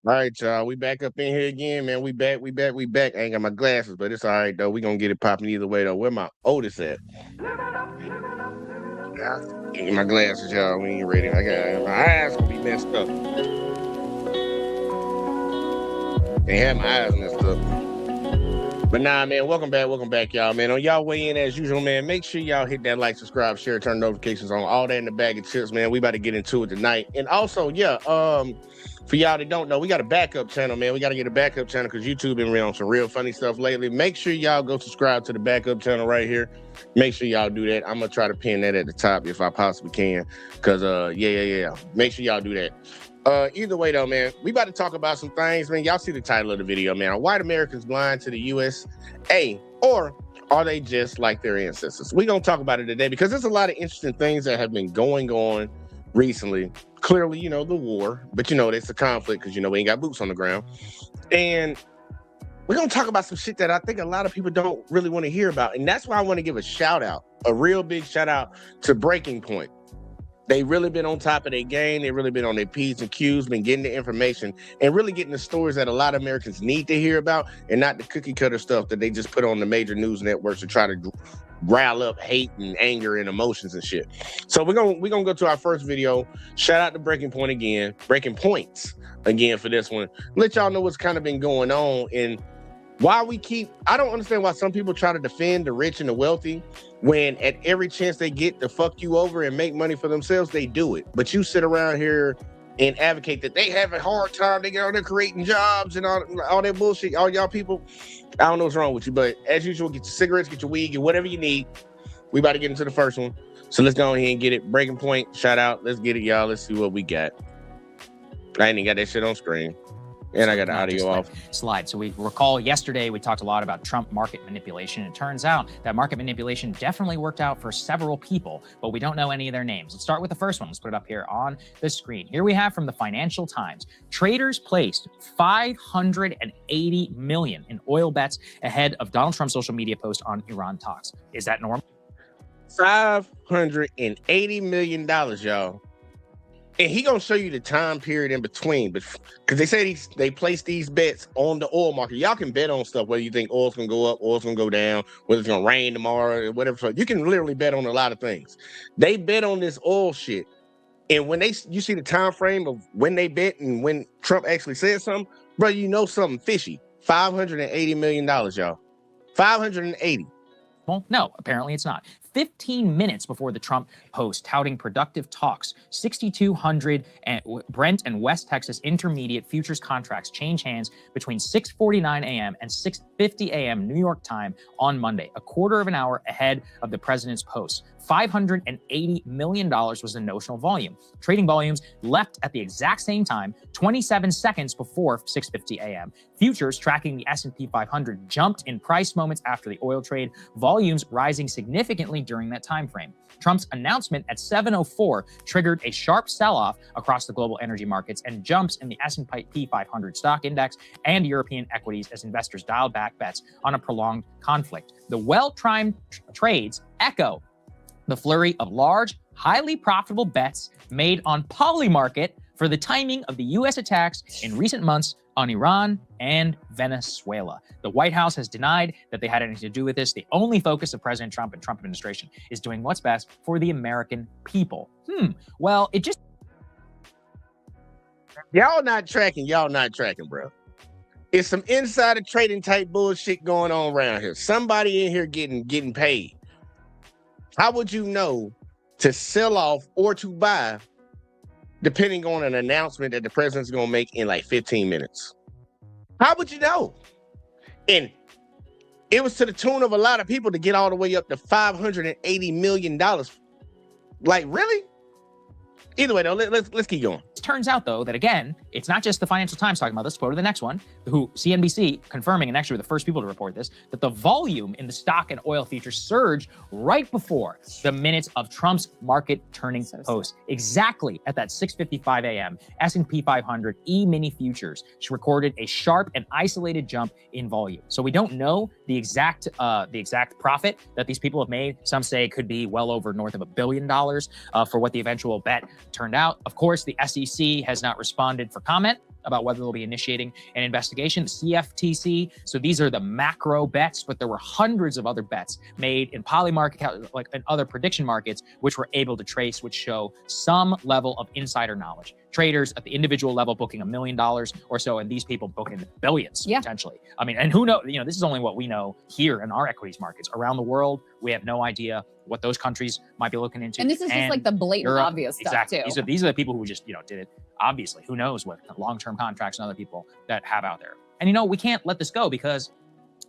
All right, y'all. We back up in here again, man. We back. I ain't got my glasses, but it's all right though. We gonna get it popping either way though. Where my oldest at? Yeah. Get my glasses, y'all. We ain't ready. I got my eyes gonna be messed up. They had my eyes messed up. But nah, man, welcome back, y'all, man. On y'all way in as usual, man. Make sure y'all hit that like, subscribe, share, turn notifications on, all that in the bag of chips, man. We about to get into it tonight. And also, yeah, for y'all that don't know, we got a backup channel, man. We got to get a backup channel because YouTube been on some real funny stuff lately. Make sure y'all go subscribe to the backup channel right here. Make sure y'all do that. I'm gonna try to pin that at the top if I possibly can. Cause yeah. Make sure y'all do that. Either way though, man, we about to talk about some things, man. Y'all see the title of the video, man. Are white Americans blind to the USA, or are they just like their ancestors? We're gonna talk about it today because there's a lot of interesting things that have been going on recently. Clearly, the war, but there's a conflict because we ain't got boots on the ground. And we're gonna talk about some shit that I think a lot of people don't really want to hear about. And that's why I want to give a shout out, a real big shout out to Breaking Point. They really been on top of their game. They really been on their P's and Q's, been getting the information and really getting the stories that a lot of Americans need to hear about, and not the cookie cutter stuff that they just put on the major news networks to try to rile up hate and anger and emotions and shit. So we're gonna go to our first video. Shout out to Breaking Points again for this one. Let y'all know what's kind of been going on and why I don't understand why some people try to defend the rich and the wealthy when at every chance they get to fuck you over and make money for themselves, they do it. But you sit around here and advocate that they have a hard time, they get out there creating jobs and all that bullshit. All y'all people, I don't know what's wrong with you, but as usual, get your cigarettes, get your weed, get whatever you need. We about to get into the first one. So let's go ahead and get it. Breaking Point, shout out. Let's get it, y'all. Let's see what we got. I ain't even got that shit on screen. And I got the audio off. Slide. So we recall yesterday we talked a lot about Trump market manipulation. It turns out that market manipulation definitely worked out for several people, but we don't know any of their names. Let's start with the first one. Let's put it up here on the screen. Here we have from the Financial Times. Traders placed $580 million in oil bets ahead of Donald Trump's social media post on Iran talks. Is that normal? $580 million, y'all. And he gonna show you the time period in between, but because they say they place these bets on the oil market. Y'all can bet on stuff, whether you think oil's gonna go up, oil's gonna go down, whether it's gonna rain tomorrow, or whatever. So you can literally bet on a lot of things. They bet on this oil shit, and when you see the time frame of when they bet and when Trump actually said something, bro, you know something fishy. $580 million, y'all. 580. Well, no, apparently it's not. 15 minutes before the Trump post touting productive talks, 6,200 Brent and West Texas intermediate futures contracts change hands between 6:49 a.m. and 6:50 a.m. New York time on Monday, a quarter of an hour ahead of the president's post. $580 million was the notional volume. Trading volumes left at the exact same time, 27 seconds before 6:50 a.m. Futures tracking the S&P 500 jumped in price moments after the oil trade, volumes rising significantly during that time frame. Trump's announcement at 7:04 triggered a sharp sell-off across the global energy markets and jumps in the S&P 500 stock index and European equities as investors dialed back bets on a prolonged conflict. The well-timed trades echo the flurry of large, highly profitable bets made on Polymarket for the timing of the U.S. attacks in recent months on Iran and Venezuela. The White House has denied that they had anything to do with this. The only focus of President Trump and Trump administration is doing what's best for the American people. Well, it just... Y'all not tracking, bro. It's some insider trading type bullshit going on around here. Somebody in here getting paid. How would you know to sell off or to buy depending on an announcement that the president's going to make in like 15 minutes? How would you know? And it was to the tune of a lot of people to get all the way up to $580 million. Like, really? Either way, though, let's keep going. It turns out, though, that again, it's not just the Financial Times talking about this. Go to the next one, who CNBC confirming, and actually the first people to report this, that the volume in the stock and oil futures surged right before the minutes of Trump's market turning post. Exactly at that 6:55 a.m., S&P 500 E-mini futures recorded a sharp and isolated jump in volume. So we don't know the exact profit that these people have made. Some say it could be well over north of $1 billion for what the eventual bet turned out. Of course, the SEC has not responded for comment. about whether they'll be initiating an investigation. The CFTC. So these are the macro bets, but there were hundreds of other bets made in poly market, like in other prediction markets, which we're able to trace, which show some level of insider knowledge. Traders at the individual level booking $1 million or so, and these people booking billions potentially. I mean, and who knows? You know, this is only what we know here in our equities markets. Around the world, we have no idea what those countries might be looking into. And this is just like the blatant obvious stuff too. These are the people who just, you know, did it. Obviously, who knows what long-term contracts and other people that have out there. And you know, we can't let this go because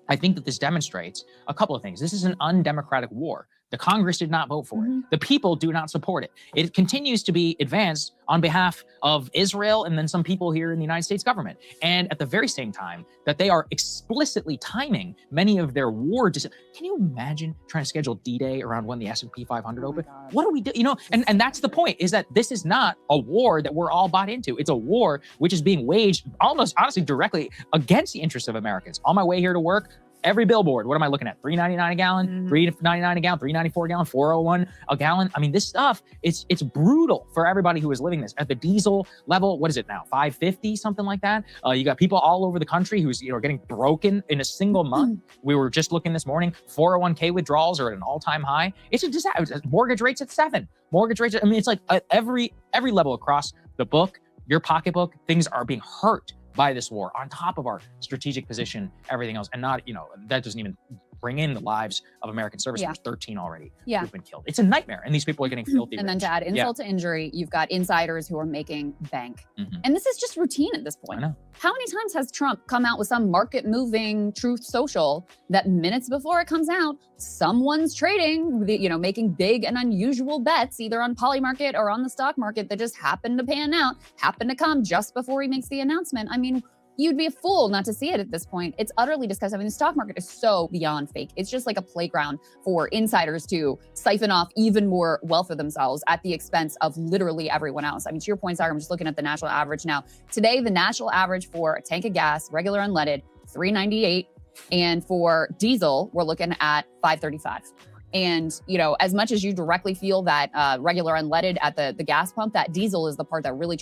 I think that this demonstrates a couple of things. This is an undemocratic war. The Congress did not vote for it. The people do not support it. It continues to be advanced on behalf of Israel and then some people here in the United States government. And at the very same time that they are explicitly timing many of their war decisions. Can you imagine trying to schedule D-Day around when the S&P 500 open? What do we do? You know, and that's the point, is that this is not a war that we're all bought into. It's a war which is being waged almost honestly directly against the interests of Americans. On my way here to work, every billboard, what am I looking at? $3.99 a gallon, $3.99 a gallon, $3.94 a gallon, $4.01 a gallon. I mean, this stuff, it's brutal for everybody who is living this. At the diesel level, what is it now? $5.50, something like that. You got people all over the country who's, you know, getting broken in a single month. We were just looking this morning, 401k withdrawals are at an all-time high. It's a disaster. Mortgage rates at 7. Mortgage rates, I mean, it's like at every level across the book, your pocketbook, things are being hurt by this war, on top of our strategic position, everything else, and not, you know, that doesn't even bring in the lives of American service members, 13 already who've been killed. It's a nightmare, and these people are getting filthy And rich. then to add insult to injury, you've got insiders who are making bank. And this is just routine at this point. I know. How many times has Trump come out with some market-moving truth social that minutes before it comes out, someone's trading, you know, making big and unusual bets, either on poly market or on the stock market, that just happen to pan out, happen to come just before he makes the announcement? I mean, you'd be a fool not to see it at this point. It's utterly disgusting. I mean, the stock market is so beyond fake. It's just like a playground for insiders to siphon off even more wealth for themselves at the expense of literally everyone else. I mean, to your point, Sarah, I'm just looking at the national average now. Today, the national average for a tank of gas, regular unleaded, $3.98. And for diesel, we're looking at $5.35. And, you know, as much as you directly feel that regular unleaded at the gas pump, that diesel is the part that really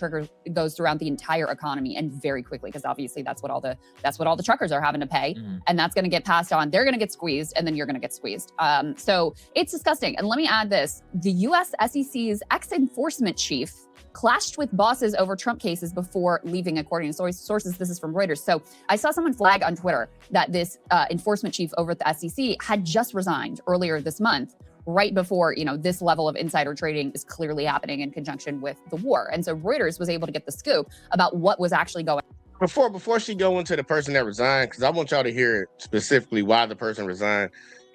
goes throughout the entire economy, and very quickly, because obviously that's what all the truckers are having to pay. And that's going to get passed on. They're going to get squeezed, and then you're going to get squeezed. So it's disgusting. And let me add this. The US SEC's ex-enforcement chief clashed with bosses over Trump cases before leaving, according to sources. This is from Reuters. So I saw someone flag on Twitter that this enforcement chief over at the SEC had just resigned earlier this month, right before, you know, this level of insider trading is clearly happening in conjunction with the war. And so Reuters was able to get the scoop about what was actually going on. Before she go into the person that resigned, because I want y'all to hear specifically why the person resigned.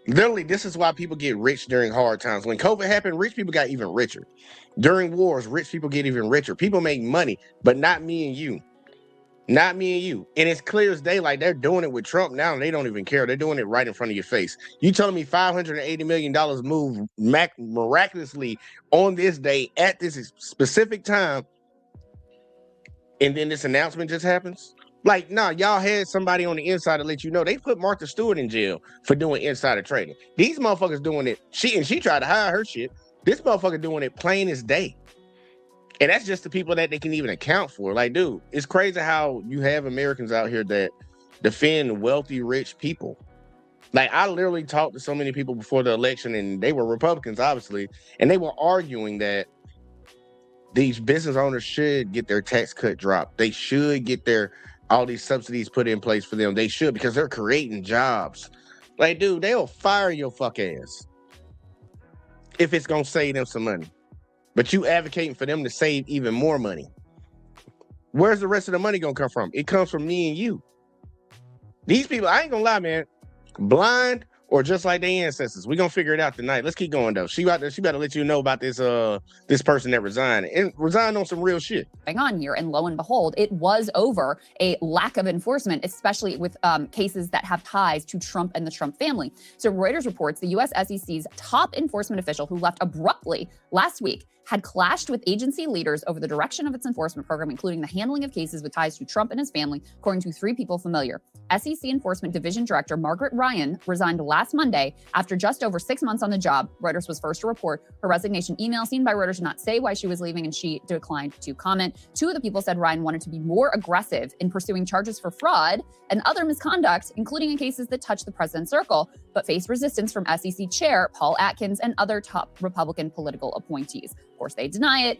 Literally, this is why people get rich during hard times. When COVID happened, rich people got even richer. During wars, rich people get even richer. People make money, but not me and you. Not me and you. And it's clear as day, like they're doing it with Trump now, and they don't even care. They're doing it right in front of your face. You telling me $580 million moved miraculously on this day at this specific time, and then this announcement just happens? Like, nah, y'all had somebody on the inside to let you know. They put Martha Stewart in jail for doing insider trading. These motherfuckers doing it. She tried to hide her shit. This motherfucker doing it plain as day. And that's just the people that they can even account for. Like, dude, it's crazy how you have Americans out here that defend wealthy, rich people. Like, I literally talked to so many people before the election, and they were Republicans, obviously, and they were arguing that these business owners should get their tax cut dropped. They should get all these subsidies put in place for them. They should, because they're creating jobs. Like, dude, they'll fire your fuck ass if it's gonna save them some money. But you advocating for them to save even more money. Where's the rest of the money gonna come from? It comes from me and you. These people, I ain't gonna lie, man, blind or just like their ancestors. We're gonna figure it out tonight. Let's keep going though. She better let you know about this this person that resigned and resigned on some real shit. On here, and lo and behold, it was over a lack of enforcement, especially with cases that have ties to Trump and the Trump family. So Reuters reports the US SEC's top enforcement official, who left abruptly last week, had clashed with agency leaders over the direction of its enforcement program, including the handling of cases with ties to Trump and his family, according to 3 people familiar. SEC Enforcement Division Director Margaret Ryan resigned last Monday after just over 6 months on the job. Reuters was first to report her resignation email, seen by Reuters, did not say why she was leaving, and she declined to comment. 2 of the people said Ryan wanted to be more aggressive in pursuing charges for fraud and other misconduct, including in cases that touched the president's circle, but faced resistance from SEC Chair Paul Atkins and other top Republican political appointees. Of course, they deny it.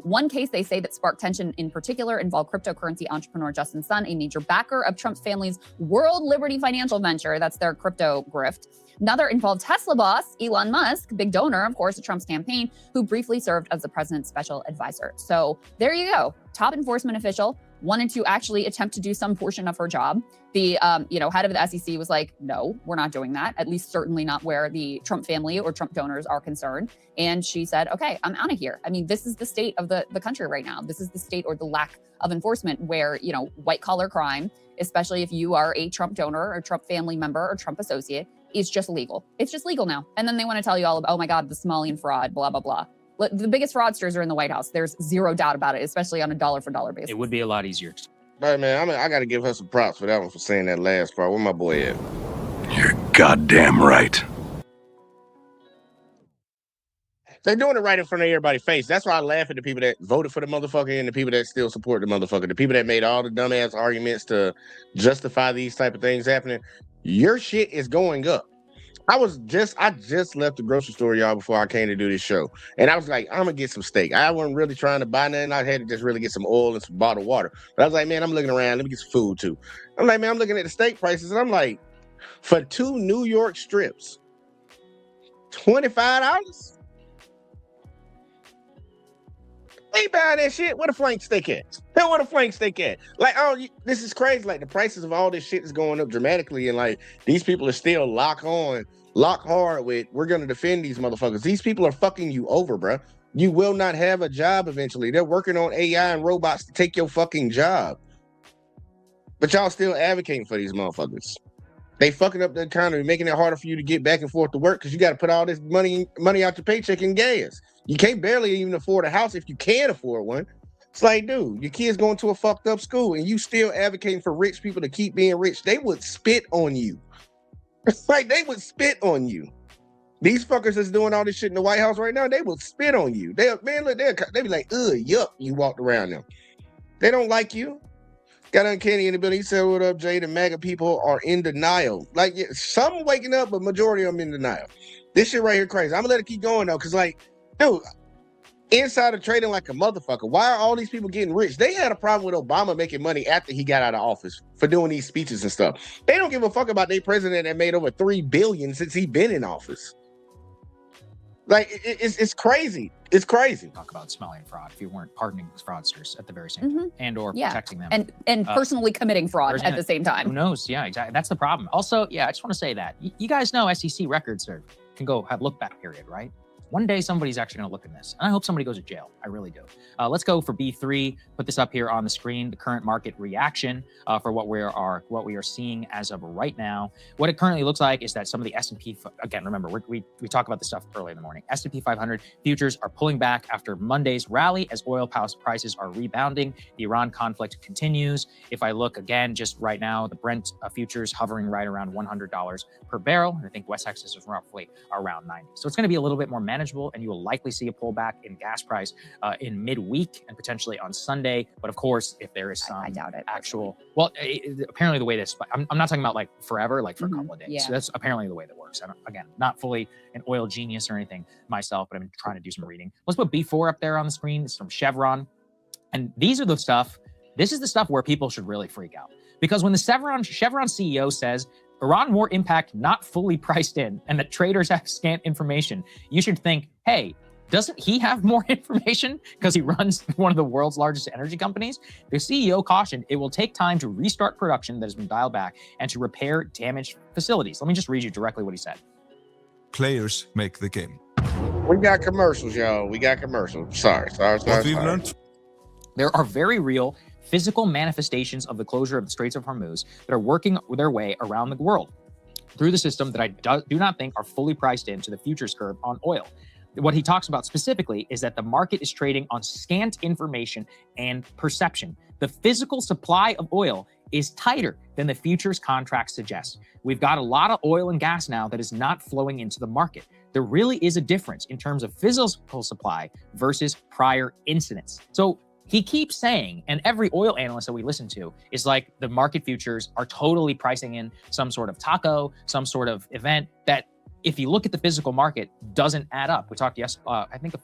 One case they say that sparked tension in particular involved cryptocurrency entrepreneur Justin Sun, a major backer of Trump's family's World Liberty financial venture. That's their crypto grift. Another involved Tesla boss, Elon Musk, big donor, of course, of Trump's campaign, who briefly served as the president's special advisor. So there you go. Top enforcement official wanted to actually attempt to do some portion of her job. The head of the SEC was like, no, we're not doing that. At least certainly not where the Trump family or Trump donors are concerned. And she said, okay, I'm out of here. I mean, this is the state of the country right now. This is the state or the lack of enforcement where, white collar crime, especially if you are a Trump donor or Trump family member or Trump associate, is just legal. It's just legal now. And then they want to tell you all about, oh my God, the Somalian fraud, blah, blah, blah. The biggest fraudsters are in the White House. There's zero doubt about it, especially on a dollar for dollar basis. It would be a lot easier. Hey, man, I got to give her some props for that one, for saying that last part. Where my boy at? You're goddamn right. They're doing it right in front of everybody's face. That's why I laugh at the people that voted for the motherfucker and the people that still support the motherfucker. The people that made all the dumbass arguments to justify these type of things happening. Your shit is going up. I just left the grocery store, y'all, before I came to do this show. And I was like, I'm gonna get some steak. I wasn't really trying to buy nothing. I had to just really get some oil and some bottled water. But I was like, man, I'm looking around. Let me get some food too. I'm like, man, I'm looking at the steak prices, and I'm like, for 2 New York strips, $25? Ain't buying that shit. Where the flank steak at? Where the flank steak at? Like, this is crazy. Like, the prices of all this shit is going up dramatically, and like these people are still lock hard with, we're gonna defend these motherfuckers. These people are fucking you over, bro. You will not have a job eventually. They're working on AI and robots to take your fucking job. But y'all still advocating for these motherfuckers. They fucking up the economy, making it harder for you to get back and forth to work because you got to put all this money out your paycheck in gas. You can't barely even afford a house if you can afford one. It's like, dude, your kid's going to a fucked up school and you still advocating for rich people to keep being rich. They would spit on you. It's like they would spit on you. These fuckers that's doing all this shit in the White House right now, they will spit on you. They be like, yuck, you walked around them. They don't like you. Got Uncanny in the building. He said, what up, Jay? The MAGA people are in denial. Like, yeah, some waking up, but majority of them in denial. This shit right here crazy. I'm gonna let it keep going though, because like, dude, insider trading like a motherfucker. Why are all these people getting rich? They had a problem with Obama making money after he got out of office for doing these speeches and stuff. They don't give a fuck about their president that made over $3 billion since he been in office. Like, it's crazy. It's crazy. Talk about smelling fraud if you weren't pardoning fraudsters at the very same time and or protecting them. And personally committing fraud at the same time. Who knows? Yeah, exactly. That's the problem. Also, yeah, I just want to say that. You guys know SEC records can go have look back period, right? One day somebody's actually going to look at this. And I hope somebody goes to jail. I really do. Let's go for B3. Put this up here on the screen. The current market reaction for what we are seeing as of right now. What it currently looks like is that some of the S&P, again, remember, we talk about this stuff early in the morning. S&P 500 futures are pulling back after Monday's rally as oil prices are rebounding. The Iran conflict continues. If I look again, just right now, the Brent futures hovering right around $100 per barrel. And I think West Texas is roughly around 90. So it's going to be a little bit more manageable, and you will likely see a pullback in gas price in midweek and potentially on Sunday. But of course, if there is some I doubt it. actual, apparently the way this, I'm not talking about like forever, like for a couple of days. Yeah. So that's apparently the way that works. Again, not fully an oil genius or anything myself, but I'm trying to do some reading. Let's put B4 up there on the screen. This is from Chevron. And this is the stuff where people should really freak out. Because when the Chevron CEO says, Iran war impact not fully priced in, and that traders have scant information, you should think, hey, doesn't he have more information because he runs one of the world's largest energy companies? The CEO cautioned it will take time to restart production that has been dialed back and to repair damaged facilities. Let me just read you directly what he said. Players make the game. We got commercials, y'all. We got commercials. Sorry. What we've learned? There are very real physical manifestations of the closure of the Straits of Hormuz that are working their way around the world through the system that I do not think are fully priced into the futures curve on oil. what he talks about specifically is that the market is trading on scant information and perception. The physical supply of oil is tighter than the futures contracts suggest. We've got a lot of oil and gas now that is not flowing into the market. There really is a difference in terms of physical supply versus prior incidents. So he keeps saying, and every oil analyst that we listen to is like, the market futures are totally pricing in some sort of taco, some sort of event that, if you look at the physical market, doesn't add up. We talked, I think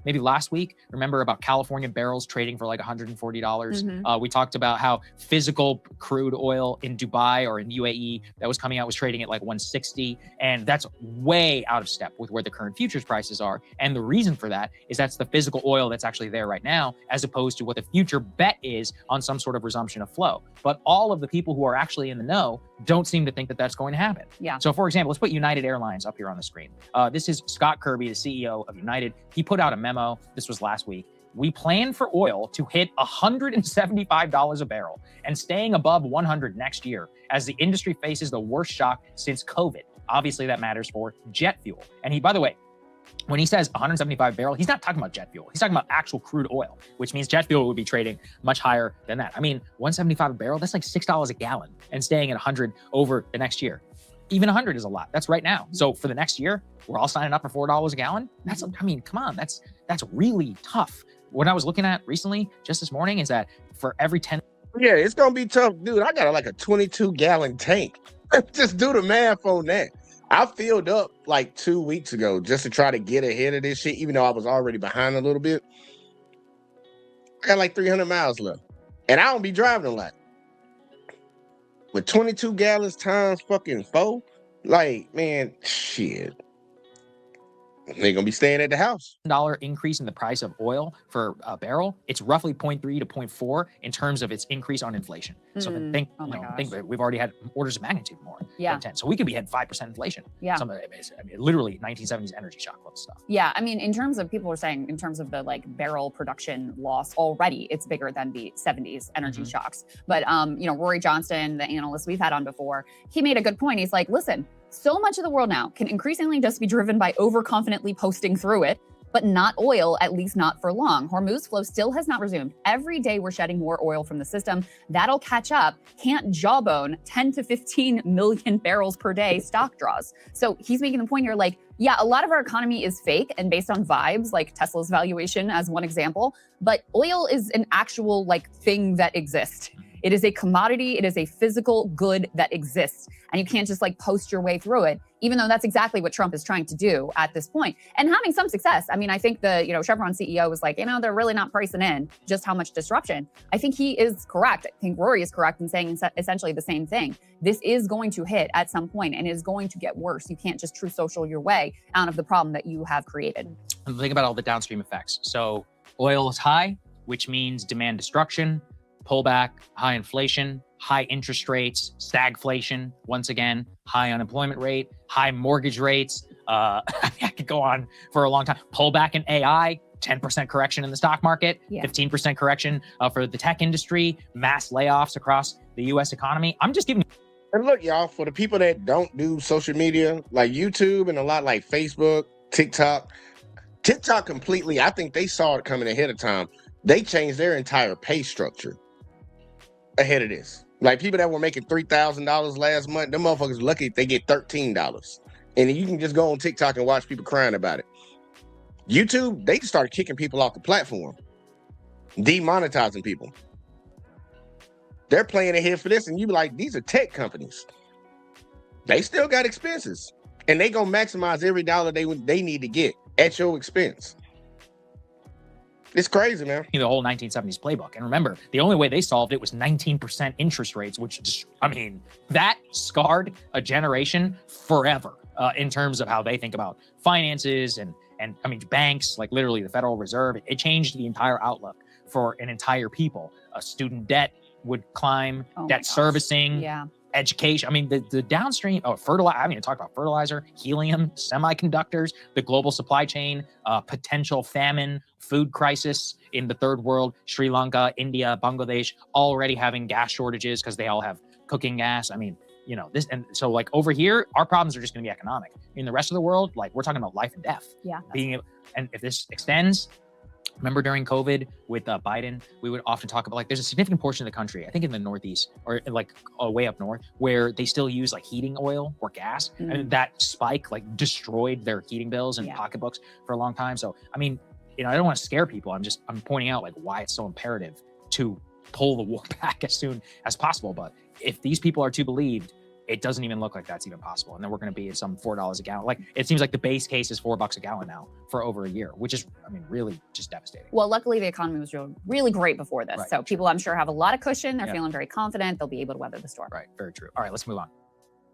maybe last week, remember about California barrels trading for like $140. We talked about how physical crude oil in Dubai or in UAE that was coming out was trading at like 160. And that's way out of step with where the current futures prices are. And the reason for that is that's the physical oil that's actually there right now, as opposed to what the future bet is on some sort of resumption of flow. But all of the people who are actually in the know don't seem to think that that's going to happen. Yeah. So for example, let's put United Airlines up here on the screen. This is Scott Kirby, the CEO of United. He put out a memo. This was last week. We plan for oil to hit $175 a barrel and staying above 100 next year as the industry faces the worst shock since COVID. Obviously, that matters for jet fuel. And he, by the way, when he says 175 barrel, he's not talking about jet fuel. He's talking about actual crude oil, which means jet fuel would be trading much higher than that. I mean, 175 a barrel, that's like $6 a gallon, and staying at 100 over the next year. Even 100 is a lot. That's right now. So for the next year, we're all signing up for $4 a gallon. That's, I mean, come on, that's really tough. What I was looking at recently, just this morning, is that for every 10. Yeah, it's gonna be tough, dude. I got like a 22-gallon tank. Just do the math on that. I filled up like 2 weeks ago just to try to get ahead of this shit, even though I was already behind a little bit. I got like 300 miles left, and I don't be driving a lot. With 22 gallons times fucking 4, like, man, shit. They're gonna be staying at the house. $1 increase in the price of oil for a barrel, it's roughly 0.3 to 0.4 in terms of its increase on inflation. So think that we've already had orders of magnitude more than 10. So we could be at 5% inflation. Yeah. Some of it, I mean, literally 1970s energy shock level stuff. Yeah, I mean, in terms of, people are saying in terms of the like barrel production loss already, it's bigger than the 70s energy shocks. But Rory Johnston, the analyst we've had on before, he made a good point. He's like, listen, so much of the world now can increasingly just be driven by overconfidently posting through it, but not oil, at least not for long. Hormuz flow still has not resumed. Every day we're shedding more oil from the system. That'll catch up. Can't jawbone 10 to 15 million barrels per day stock draws. So he's making the point here, like, yeah, a lot of our economy is fake and based on vibes, like Tesla's valuation as one example, but oil is an actual like thing that exists. It is a commodity. It is a physical good that exists. And you can't just like post your way through it, even though that's exactly what Trump is trying to do at this point and having some success. I mean, I think the, Chevron CEO was like, they're really not pricing in just how much disruption. I think he is correct. I think Rory is correct in saying essentially the same thing. This is going to hit at some point and is going to get worse. You can't just Truth Social your way out of the problem that you have created. And think about all the downstream effects. So oil is high, which means demand destruction, pullback, high inflation, high interest rates, stagflation, once again, high unemployment rate, high mortgage rates. I could go on for a long time. Pullback in AI, 10% correction in the stock market, 15% correction for the tech industry, mass layoffs across the U.S. economy. I'm just giving. And look, y'all, for the people that don't do social media, like YouTube and a lot like Facebook, TikTok completely, I think they saw it coming ahead of time. They changed their entire pay structure ahead of this. Like people that were making $3,000 last month, them motherfuckers lucky if they get $13. And you can just go on TikTok and watch people crying about it. YouTube, they just started kicking people off the platform, demonetizing people. They're playing ahead for this, and you be like, these are tech companies. They still got expenses, and they gonna maximize every dollar they need to get at your expense. It's crazy, man. The whole 1970s playbook. And remember, the only way they solved it was 19% interest rates, which just, that scarred a generation forever in terms of how they think about finances and banks, like literally the Federal Reserve. It changed the entire outlook for an entire people. Student debt would climb, debt servicing, education. The downstream, fertilizer, I haven't even talked about fertilizer, helium, semiconductors, the global supply chain, potential famine, food crisis in the third world, Sri Lanka, India, Bangladesh, already having gas shortages because they all have cooking gas. you know, this. And so like over here, our problems are just going to be economic. In the rest of the world, like we're talking about life and death. Yeah. And if this extends, remember during COVID with Biden, we would often talk about like there's a significant portion of the country, I think in the Northeast or like way up north, where they still use like heating oil or gas. And that spike like destroyed their heating bills and pocketbooks for a long time. So, I mean, you know, I don't want to scare people. I'm pointing out like why it's so imperative to pull the war back as soon as possible. But if these people are to be believed, it doesn't even look like that's even possible. And then we're going to be at some $4 a gallon. Like it seems like the base case is $4 a gallon now for over a year, which is, I mean, really just devastating. Well, luckily the economy was really great before this. Right. So people, I'm sure, have a lot of cushion. They're feeling very confident. They'll be able to weather the storm. Right. Very true. All right, let's move on.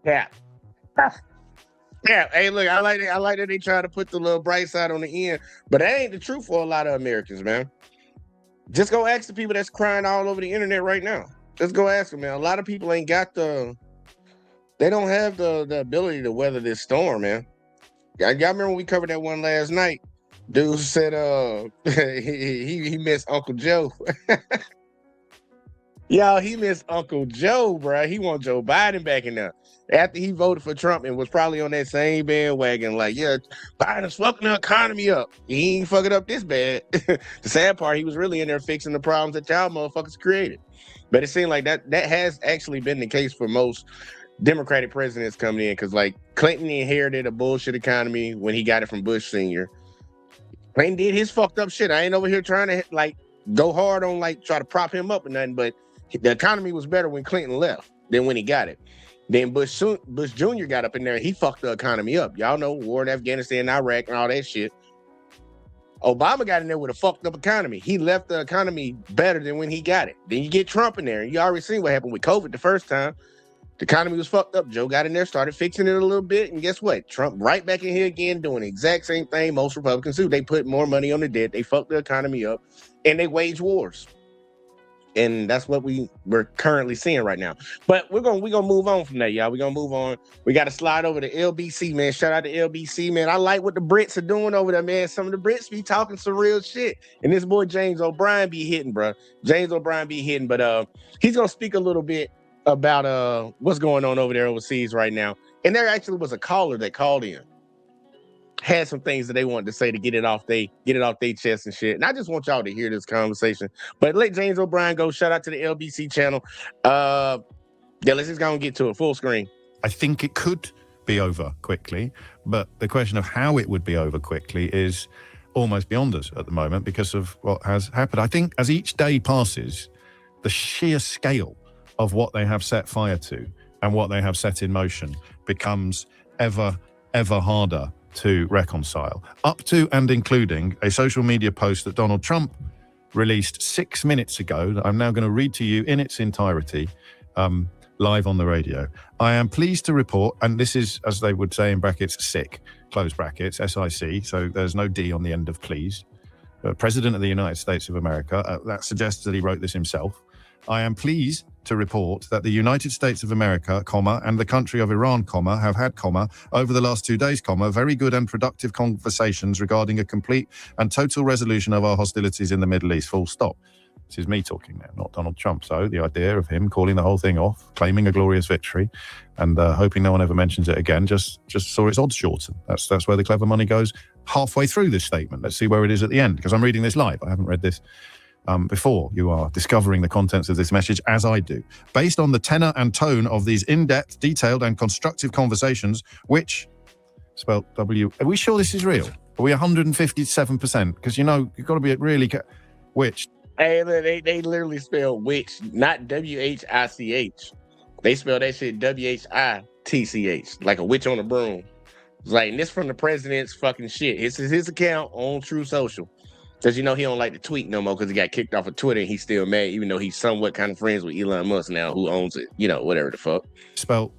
Yeah. Yeah. Hey, look, I like that they try to put the little bright side on the end, but that ain't the truth for a lot of Americans, man. Just go ask the people that's crying all over the internet right now. Just go ask them, man. A lot of people ain't got they don't have the ability to weather this storm, man. Y'all remember when we covered that one last night? Dude said he missed Uncle Joe. Y'all, he missed Uncle Joe, bro. He want Joe Biden back in there. After he voted for Trump and was probably on that same bandwagon, like, yeah, Biden's fucking the economy up. He ain't fucking up this bad. The sad part, he was really in there fixing the problems that y'all motherfuckers created. But it seemed like that has actually been the case for most Democratic presidents coming in, because like Clinton inherited a bullshit economy when he got it from Bush Sr. Clinton did his fucked up shit. I ain't over here trying to like go hard on like try to prop him up or nothing, but the economy was better when Clinton left than when he got it. Then Bush Jr. got up in there and he fucked the economy up. Y'all know war in Afghanistan, Iraq, and all that shit. Obama got in there with a fucked up economy. He left the economy better than when he got it. Then you get Trump in there, and you already seen what happened with COVID the first time. The economy was fucked up. Joe got in there, started fixing it a little bit, and guess what? Trump right back in here again doing the exact same thing most Republicans do. They put more money on the debt, they fucked the economy up, and they wage wars. And that's what we're currently seeing right now. But we're gonna move on from that, y'all. We're gonna move on. We got to slide over to LBC, man. Shout out to LBC, man. I like what the Brits are doing over there, man. Some of the Brits be talking some real shit, and this boy James O'Brien be hitting, bro. James O'Brien be hitting, but he's gonna speak a little bit about what's going on over there overseas right now. And there actually was a caller that called in, had some things that they wanted to say to get it off their chest and shit. And I just want y'all to hear this conversation. But let James O'Brien go. Shout out to the LBC channel. Yeah, let's just go and get to it full screen. I think it could be over quickly, but the question of how it would be over quickly is almost beyond us at the moment because of what has happened. I think as each day passes, the sheer scale of what they have set fire to and what they have set in motion becomes ever harder to reconcile, up to and including a social media post that Donald Trump released 6 minutes ago that I'm now going to read to you in its entirety, live on the radio. I am pleased to report, and this is, as they would say in brackets, sick, close brackets, SIC, so there's no D on the end of please. President of the United States of America, that suggests that he wrote this himself. I am pleased to report that the United States of America, and the country of Iran, have had, over the last 2 days, very good and productive conversations regarding a complete and total resolution of our hostilities in the Middle East, full stop. This is me talking now, not Donald Trump. So the idea of him calling the whole thing off, claiming a glorious victory, and hoping no one ever mentions it again, just saw its odds shorten. That's where the clever money goes halfway through this statement. Let's see where it is at the end, because I'm reading this live. I haven't read this before. You are discovering the contents of this message as I do. Based on the tenor and tone of these in-depth, detailed and constructive conversations, which, spelled W, are we sure this is real? Are we 157%? Because, you know, you've got to be really, which? Hey, they literally spell witch, not W-H-I-C-H. They spell that shit W-H-I-T-C-H, like a witch on a broom. It's like, and this from the president's fucking shit. This is his account on True Social. Because, you know, he don't like to tweet no more because he got kicked off of Twitter and he's still mad, even though he's somewhat kind of friends with Elon Musk now, who owns it, you know, whatever the fuck. Spelled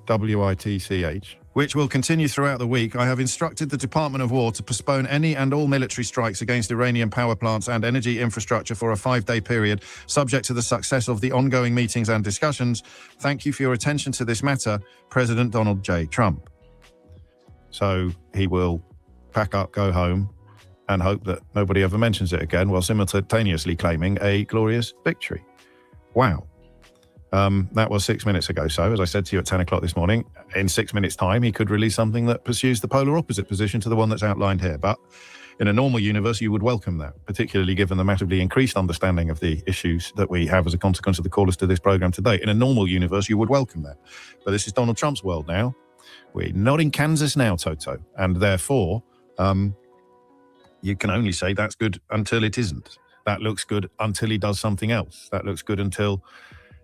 W-I-T-C-H, which will continue throughout the week. I have instructed the Department of War to postpone any and all military strikes against Iranian power plants and energy infrastructure for a 5-day period, subject to the success of the ongoing meetings and discussions. Thank you for your attention to this matter, President Donald J. Trump. So he will pack up, go home, and hope that nobody ever mentions it again, while simultaneously claiming a glorious victory. Wow. That was 6 minutes ago. So, as I said to you at 10 o'clock this morning, in 6 minutes' time, he could release something that pursues the polar opposite position to the one that's outlined here. But in a normal universe, you would welcome that, particularly given the massively increased understanding of the issues that we have as a consequence of the callers to this program today. In a normal universe, you would welcome that. But this is Donald Trump's world now. We're not in Kansas now, Toto. And therefore, you can only say that's good until it isn't. That looks good until he does something else. That looks good until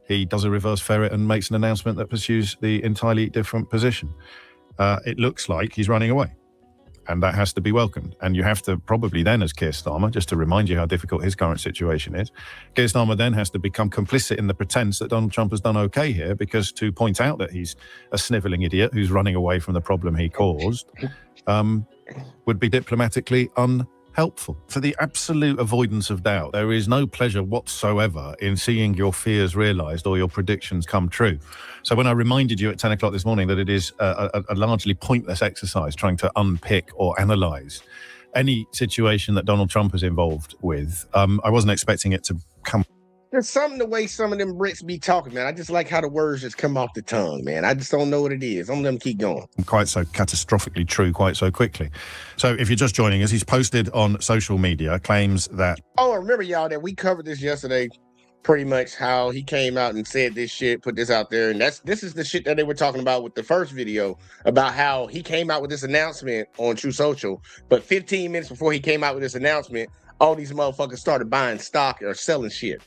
he does a reverse ferret and makes an announcement that pursues the entirely different position. It looks like he's running away. And that has to be welcomed. And you have to probably then, as Keir Starmer, just to remind you how difficult his current situation is, Keir Starmer then has to become complicit in the pretense that Donald Trump has done okay here, because to point out that he's a snivelling idiot who's running away from the problem he caused would be diplomatically unhelpful. For the absolute avoidance of doubt, there is no pleasure whatsoever in seeing your fears realised or your predictions come true. So when I reminded you at 10 o'clock this morning that it is a largely pointless exercise trying to unpick or analyse any situation that Donald Trump is involved with, I wasn't expecting it to come. There's something the way some of them Brits be talking, man. I just like how the words just come off the tongue, man. I just don't know what it is. I'm letting them keep going. Quite so catastrophically true quite so quickly. So if you're just joining us, he's posted on social media claims that... Oh, remember, y'all, that we covered this yesterday, pretty much how he came out and said this shit, put this out there. And this is the shit that they were talking about with the first video, about how he came out with this announcement on True Social. But 15 minutes before he came out with this announcement, all these motherfuckers started buying stock or selling shit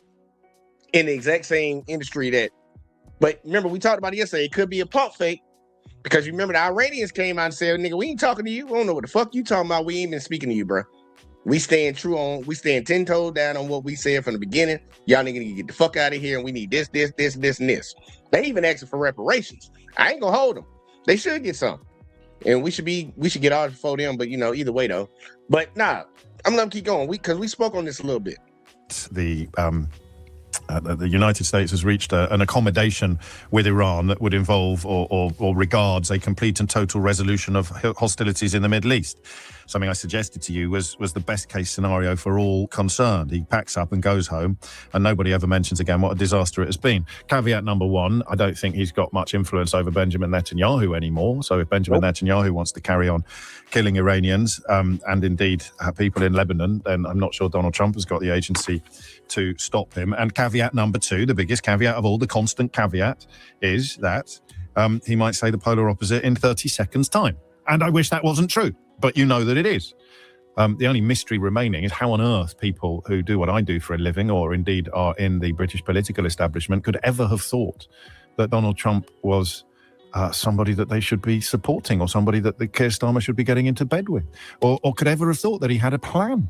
in the exact same industry that, but remember, we talked about it yesterday, it could be a pump fake, because you remember the Iranians came out and said, nigga, we ain't talking to you. We don't know what the fuck you talking about. We ain't been speaking to you, bro. We stand 10 toes down on what we said from the beginning. Y'all niggas need to get the fuck out of here, and we need this, and this. They even asking for reparations. I ain't gonna hold them. They should get some. And we should get ours before them, but either way though. But nah, I'm gonna keep going. Because we spoke on this a little bit. The United States has reached an accommodation with Iran that would involve or regards a complete and total resolution of hostilities in the Middle East. Something I suggested to you was the best case scenario for all concerned. He packs up and goes home, and nobody ever mentions again what a disaster it has been. Caveat number one, I don't think he's got much influence over Benjamin Netanyahu anymore. So if Benjamin Netanyahu wants to carry on killing Iranians and indeed people in Lebanon, then I'm not sure Donald Trump has got the agency to stop him. And caveat number two, the biggest caveat of all, the constant caveat, is that he might say the polar opposite in 30 seconds' time. And I wish that wasn't true, but you know that it is. The only mystery remaining is how on earth people who do what I do for a living, or indeed are in the British political establishment, could ever have thought that Donald Trump was somebody that they should be supporting, or somebody that the Keir Starmer should be getting into bed with, or could ever have thought that he had a plan,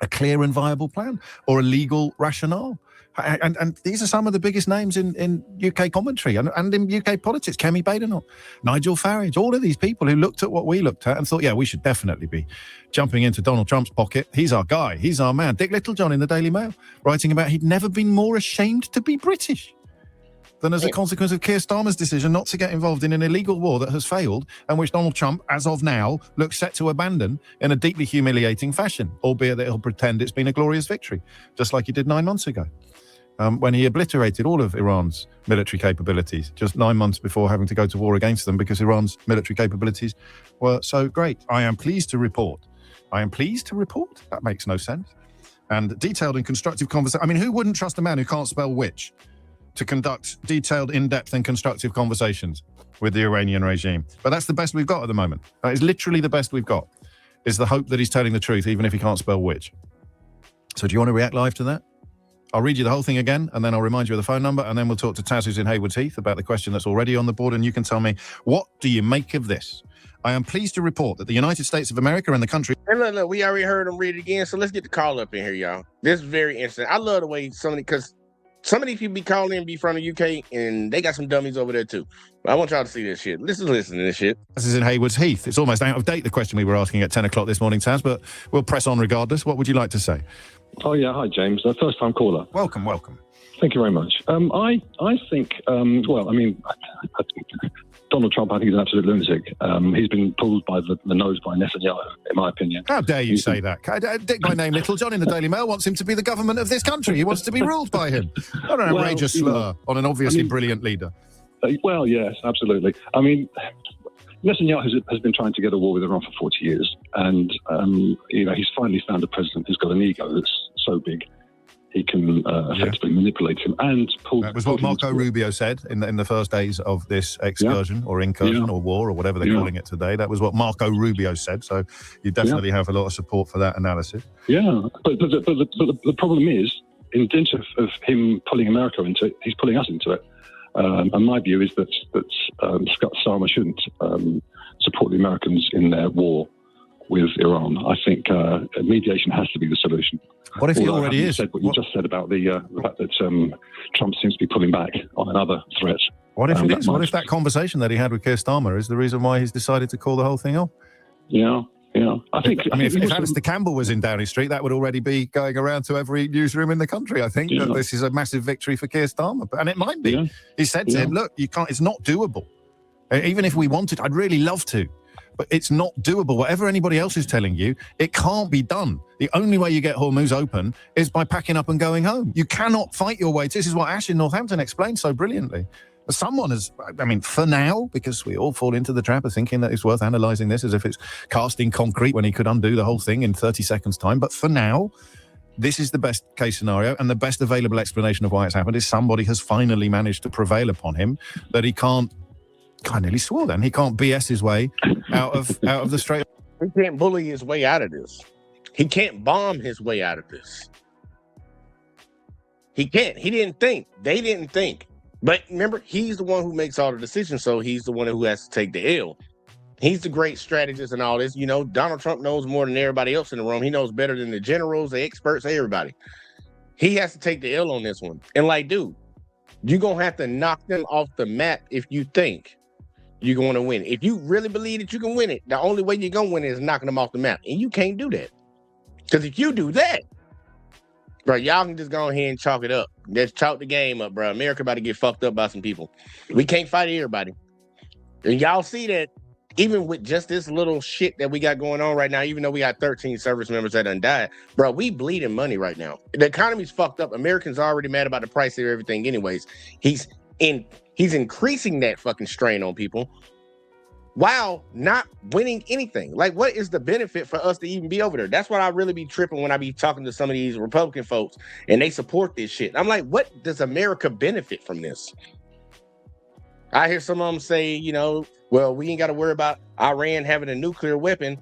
a clear and viable plan, or a legal rationale. And these are some of the biggest names in UK commentary and in UK politics. Kemi Badenoch, Nigel Farage, all of these people who looked at what we looked at and thought, yeah, we should definitely be jumping into Donald Trump's pocket. He's our guy. He's our man. Dick Littlejohn in the Daily Mail, writing about he'd never been more ashamed to be British than as a consequence of Keir Starmer's decision not to get involved in an illegal war that has failed and which Donald Trump, as of now, looks set to abandon in a deeply humiliating fashion, albeit that he'll pretend it's been a glorious victory, just like he did 9 months ago. When he obliterated all of Iran's military capabilities just 9 months before having to go to war against them because Iran's military capabilities were so great. I am pleased to report. That makes no sense. And detailed and constructive conversation. I mean, who wouldn't trust a man who can't spell which to conduct detailed, in-depth and constructive conversations with the Iranian regime? But that's the best we've got at the moment. That is literally the best we've got, is the hope that he's telling the truth, even if he can't spell which. So do you want to react live to that? I'll read you the whole thing again, and then I'll remind you of the phone number, and then we'll talk to Taz, who's in Haywards Heath, about the question that's already on the board, and you can tell me, what do you make of this? I am pleased to report that the United States of America and the country... And look, we already heard him read it again, so let's get the call up in here, y'all. This is very interesting. I love the way because some of these people be calling in, be from the UK, and they got some dummies over there, too. But I want y'all to see this shit. Listen to this shit. This is in Haywards Heath. It's almost out of date, the question we were asking at 10 o'clock this morning, Taz, but we'll press on regardless. What would you like to say? Oh, yeah. Hi, James. First time caller. Welcome. Thank you very much. I think, I think Donald Donald Trump, I think, is an absolute lunatic. He's been pulled by the nose by Netanyahu, in my opinion. How dare you say that? Dick by name Little John in the Daily Mail wants him to be the government of this country. He wants to be ruled by him. What an outrageous slur on an obviously brilliant leader. Well, yes, absolutely. I mean, Netanyahu has been trying to get a war with Iran for 40 years. And, he's finally found a president who's got an ego that's so big he can effectively manipulate him and pull. That was what Marco Rubio said in the first days of this excursion or incursion or war or whatever they're calling it today. That was what Marco Rubio said. So you definitely have a lot of support for that analysis. Yeah, but the problem is, in dint of him pulling America into it, he's pulling us into it. And my view is that Scott Starmer shouldn't support the Americans in their war with Iran. I think mediation has to be the solution. What if he already is? Said what you just said about the fact that Trump seems to be pulling back on another threat. What if it is? What if that conversation that he had with Keir Starmer is the reason why he's decided to call the whole thing off? Yeah. I think. If Alistair Campbell was in Downing Street, that would already be going around to every newsroom in the country. I think that this is a massive victory for Keir Starmer, and it might be. Yeah. He said to him, "Look, you can't. It's not doable. Even if we wanted, I'd really love to." But it's not doable. Whatever anybody else is telling you, it can't be done. The only way you get Hormuz open is by packing up and going home. You cannot fight your way. This is what Ash in Northampton explained so brilliantly. Someone has, for now, because we all fall into the trap of thinking that it's worth analysing this as if it's casting concrete when he could undo the whole thing in 30 seconds' time. But for now, this is the best case scenario, and the best available explanation of why it's happened is somebody has finally managed to prevail upon him that he can't. I nearly swore then. He can't BS his way out of the Strait. He can't bully his way out of this. He can't bomb his way out of this. He can't. He didn't think. They didn't think. But remember, he's the one who makes all the decisions, so he's the one who has to take the L. He's the great strategist and all this. Donald Trump knows more than everybody else in the room. He knows better than the generals, the experts, everybody. He has to take the L on this one. And dude, you're going to have to knock them off the map if you think you're going to win. If you really believe that you can win it, the only way you're going to win it is knocking them off the map. And you can't do that. Because if you do that, bro, y'all can just go ahead and chalk it up. Just chalk the game up, bro. America about to get fucked up by some people. We can't fight everybody. And y'all see that even with just this little shit that we got going on right now, even though we got 13 service members that done died, bro, we bleeding money right now. The economy's fucked up. Americans are already mad about the price of everything anyways. He's increasing that fucking strain on people while not winning anything. What is the benefit for us to even be over there? That's what I really be tripping when I be talking to some of these Republican folks and they support this shit. I'm like, what does America benefit from this? I hear some of them say, well, we ain't got to worry about Iran having a nuclear weapon.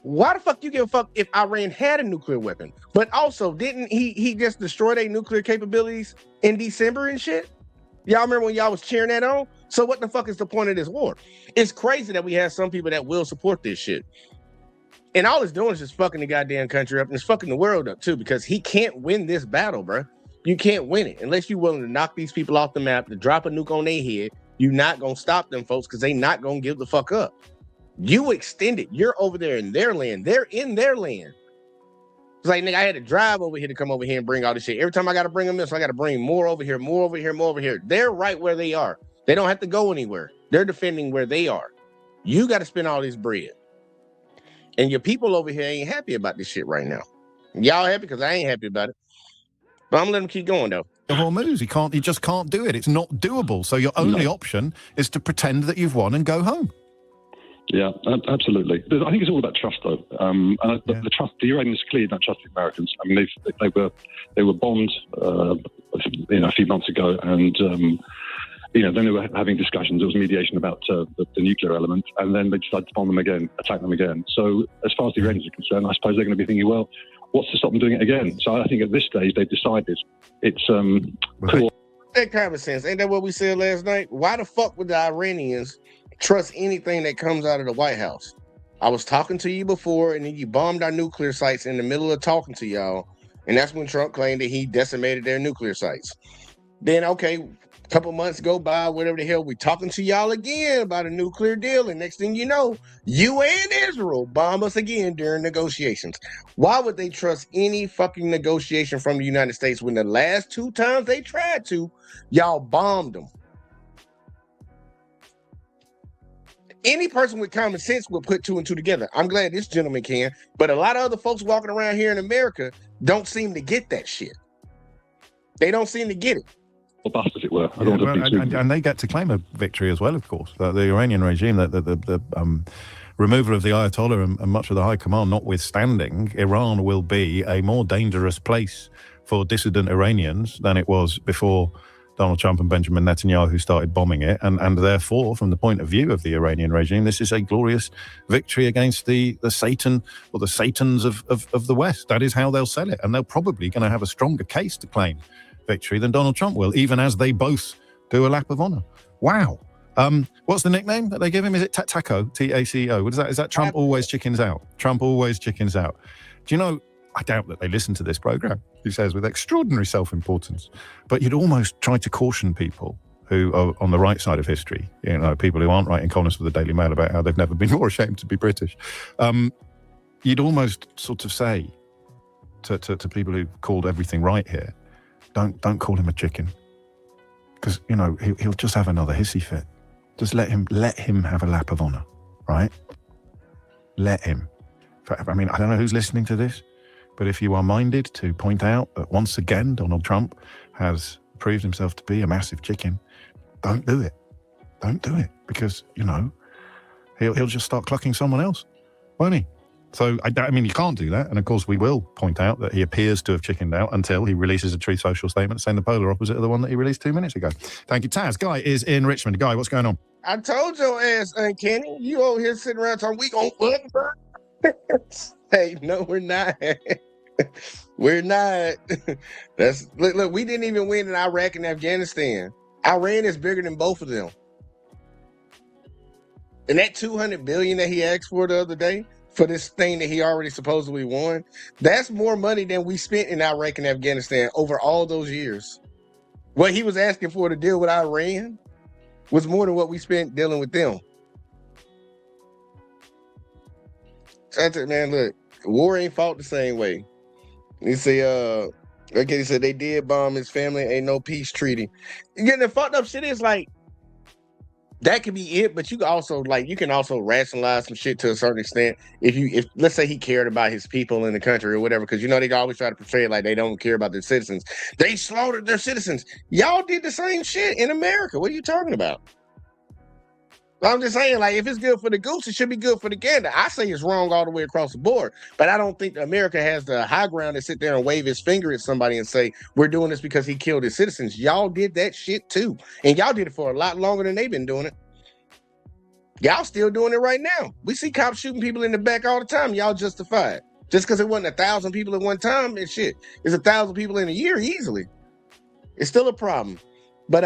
Why the fuck you give a fuck if Iran had a nuclear weapon? But also, didn't he just destroy their nuclear capabilities in December and shit? Y'all remember when y'all was cheering that on? So what the fuck is the point of this war? It's crazy that we have some people that will support this shit. And all it's doing is just fucking the goddamn country up, and it's fucking the world up too, because he can't win this battle, bro. You can't win it unless you're willing to knock these people off the map, to drop a nuke on their head. You're not going to stop them folks because they not going to give the fuck up. You extend it. You're over there in their land. They're in their land. It's like, nigga, I had to drive over here to come over here and bring all this shit. Every time I got to bring them this, I got to bring more over here, more over here, more over here. They're right where they are. They don't have to go anywhere. They're defending where they are. You got to spend all this bread. And your people over here ain't happy about this shit right now. Y'all happy because I ain't happy about it. But I'm going to let them keep going, though. Hormuz, he just can't do it. It's not doable. So your only option is to pretend that you've won and go home. Yeah, absolutely. I think it's all about trust, though. The trust, the Iranians clearly don't trust the Americans. I mean, they were bombed, a few months ago, and then they were having discussions. There was mediation about the nuclear element, and then they decided to bomb them again, attack them again. So, as far as the Iranians are concerned, I suppose they're going to be thinking, well, what's to stop them doing it again? So, I think at this stage they've decided it's cool. That common sense, ain't that what we said last night? Why the fuck would the Iranians trust anything that comes out of the White House? I was talking to you before, and then you bombed our nuclear sites in the middle of talking to y'all, and that's when Trump claimed that he decimated their nuclear sites. Then, okay, a couple months go by, whatever the hell, we talking to y'all again about a nuclear deal, and next thing you know, you and Israel bomb us again during negotiations. Why would they trust any fucking negotiation from the United States when the last 2 times they tried to, y'all bombed them? Any person with common sense would put two and two together. I'm glad this gentleman can, but a lot of other folks walking around here in America don't seem to get that shit. They don't seem to get it. Or bust, as it were. And they get to claim a victory as well, of course. The Iranian regime, the removal of the Ayatollah and much of the high command notwithstanding, Iran will be a more dangerous place for dissident Iranians than it was before Donald Trump and Benjamin Netanyahu started bombing it. And therefore, from the point of view of the Iranian regime, this is a glorious victory against the Satan or the Satans of the West. That is how they'll sell it. And they're probably going to have a stronger case to claim victory than Donald Trump will, even as they both do a lap of honor. Wow. What's the nickname that they give him? Is it Taco? T-A-C-O? What is that? Is that Trump always chickens out? Trump always chickens out. Do you know, I doubt that they listen to this program, he says, with extraordinary self-importance. But you'd almost try to caution people who are on the right side of history, you know, people who aren't writing columns for the Daily Mail about how they've never been more ashamed to be British. You'd almost sort of say to people who've called everything right here, don't call him a chicken. Because, you know, he'll just have another hissy fit. Just let him have a lap of honor, right? Let him. I mean, I don't know who's listening to this, but if you are minded to point out that once again Donald Trump has proved himself to be a massive chicken, don't do it. Don't do it, because, you know, he'll just start clucking someone else, won't he? So, I mean, you can't do that. And of course, we will point out that he appears to have chickened out until he releases a Truth Social statement saying the polar opposite of the one that he released 2 minutes ago. Thank you, Taz. Guy is in Richmond. Guy, what's going on? I told your ass, Uncanny, you over here sitting around talking, we gonna win, bro. Hey, no, we're not. We're not. Look, we didn't even win in Iraq and Afghanistan. Iran is bigger than both of them. And that $200 billion that he asked for the other day, for this thing that he already supposedly won, that's more money than we spent in Iraq and Afghanistan over all those years. What he was asking for to deal with Iran was more than what we spent dealing with them. That's it, man. Look, war ain't fought the same way. He say, okay, he said they did bomb his family, ain't no peace treaty. Again, the fucked up shit is like, that could be it, but you can also rationalize some shit to a certain extent. If let's say he cared about his people in the country or whatever, because you know they always try to portray it like they don't care about their citizens. They slaughtered their citizens. Y'all did the same shit in America. What are you talking about? I'm just saying, like, if it's good for the goose, it should be good for the gander. I say it's wrong all the way across the board, but I don't think America has the high ground to sit there and wave his finger at somebody and say, we're doing this because he killed his citizens. Y'all did that shit too. And y'all did it for a lot longer than they've been doing it. Y'all still doing it right now. We see cops shooting people in the back all the time. Y'all justify it. Just because it wasn't 1,000 people at one time, and shit, it's 1,000 people in a year easily. It's still a problem. But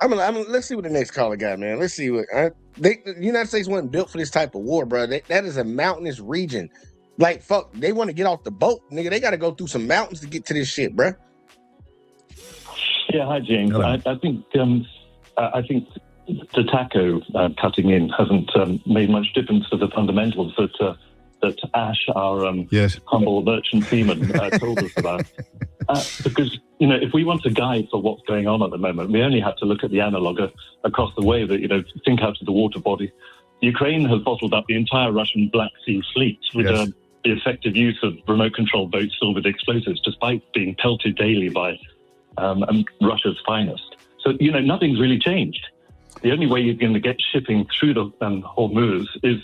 let's see what the next caller got, man. Let's see what the United States wasn't built for this type of war, bro. That is a mountainous region. Like, fuck, they want to get off the boat, nigga. They got to go through some mountains to get to this shit, bro. Yeah, hi, James. I think the taco cutting in hasn't made much difference to the fundamentals that Ash, our humble merchant seaman, told us about. Because, you know, if we want a guide for what's going on at the moment, we only have to look at the analogue across the way that, you know, think out of the water body. Ukraine has bottled up the entire Russian Black Sea fleet with the effective use of remote control boats filled with explosives, despite being pelted daily by Russia's finest. So, you know, nothing's really changed. The only way you're going to get shipping through the Hormuz is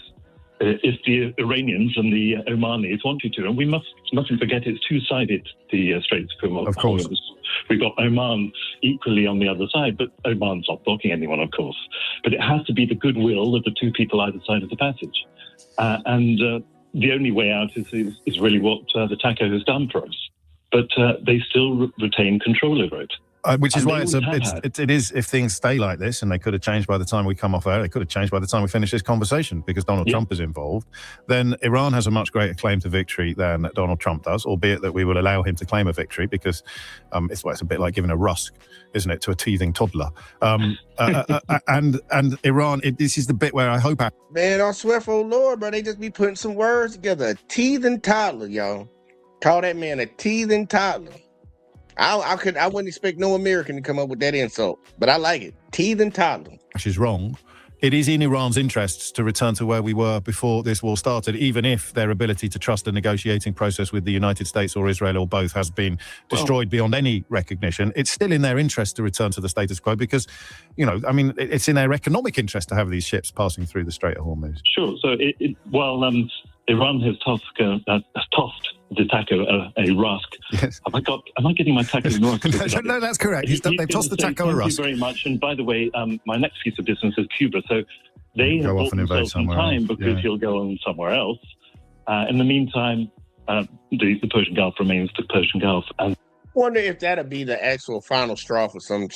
if the Iranians and the Omanis want you to. And we mustn't forget it's two-sided, the Straits of Hormuz. Of course. We've got Oman equally on the other side, but Oman's not blocking anyone, of course. But it has to be the goodwill of the two people either side of the passage. And the only way out is really what the TACO has done for us. But they still retain control over it. Which is why it is, if things stay like this, and they could have changed by the time we come off air, they could have changed by the time we finish this conversation, because Donald Trump is involved, then Iran has a much greater claim to victory than Donald Trump does, albeit that we will allow him to claim a victory, because it's a bit like giving a rusk, isn't it, to a teething toddler. And Iran, this is the bit where I hope... Man, I swear for Lord, bro, they just be putting some words together. A teething toddler, y'all. Call that man a teething toddler. I wouldn't expect no American to come up with that insult, but I like it. Teething toddler. She's wrong. it is in Iran's interests to return to where we were before this war started, even if their ability to trust a negotiating process with the United States or Israel or both has been destroyed beyond any recognition. It's still in their interest to return to the status quo because, I mean, it's in their economic interest to have these ships passing through the Strait of Hormuz. Sure. So Iran has tossed the taco a rusk. Yes. Am I getting my taco and rusk? No, that's correct. They've tossed the taco a rusk. Thank you very much. And by the way, my next piece of business is Cuba. So they have bought themselves some time because he'll go on somewhere else. In the meantime, the Persian Gulf remains the Persian Gulf. And wonder if that'll be the actual final straw for some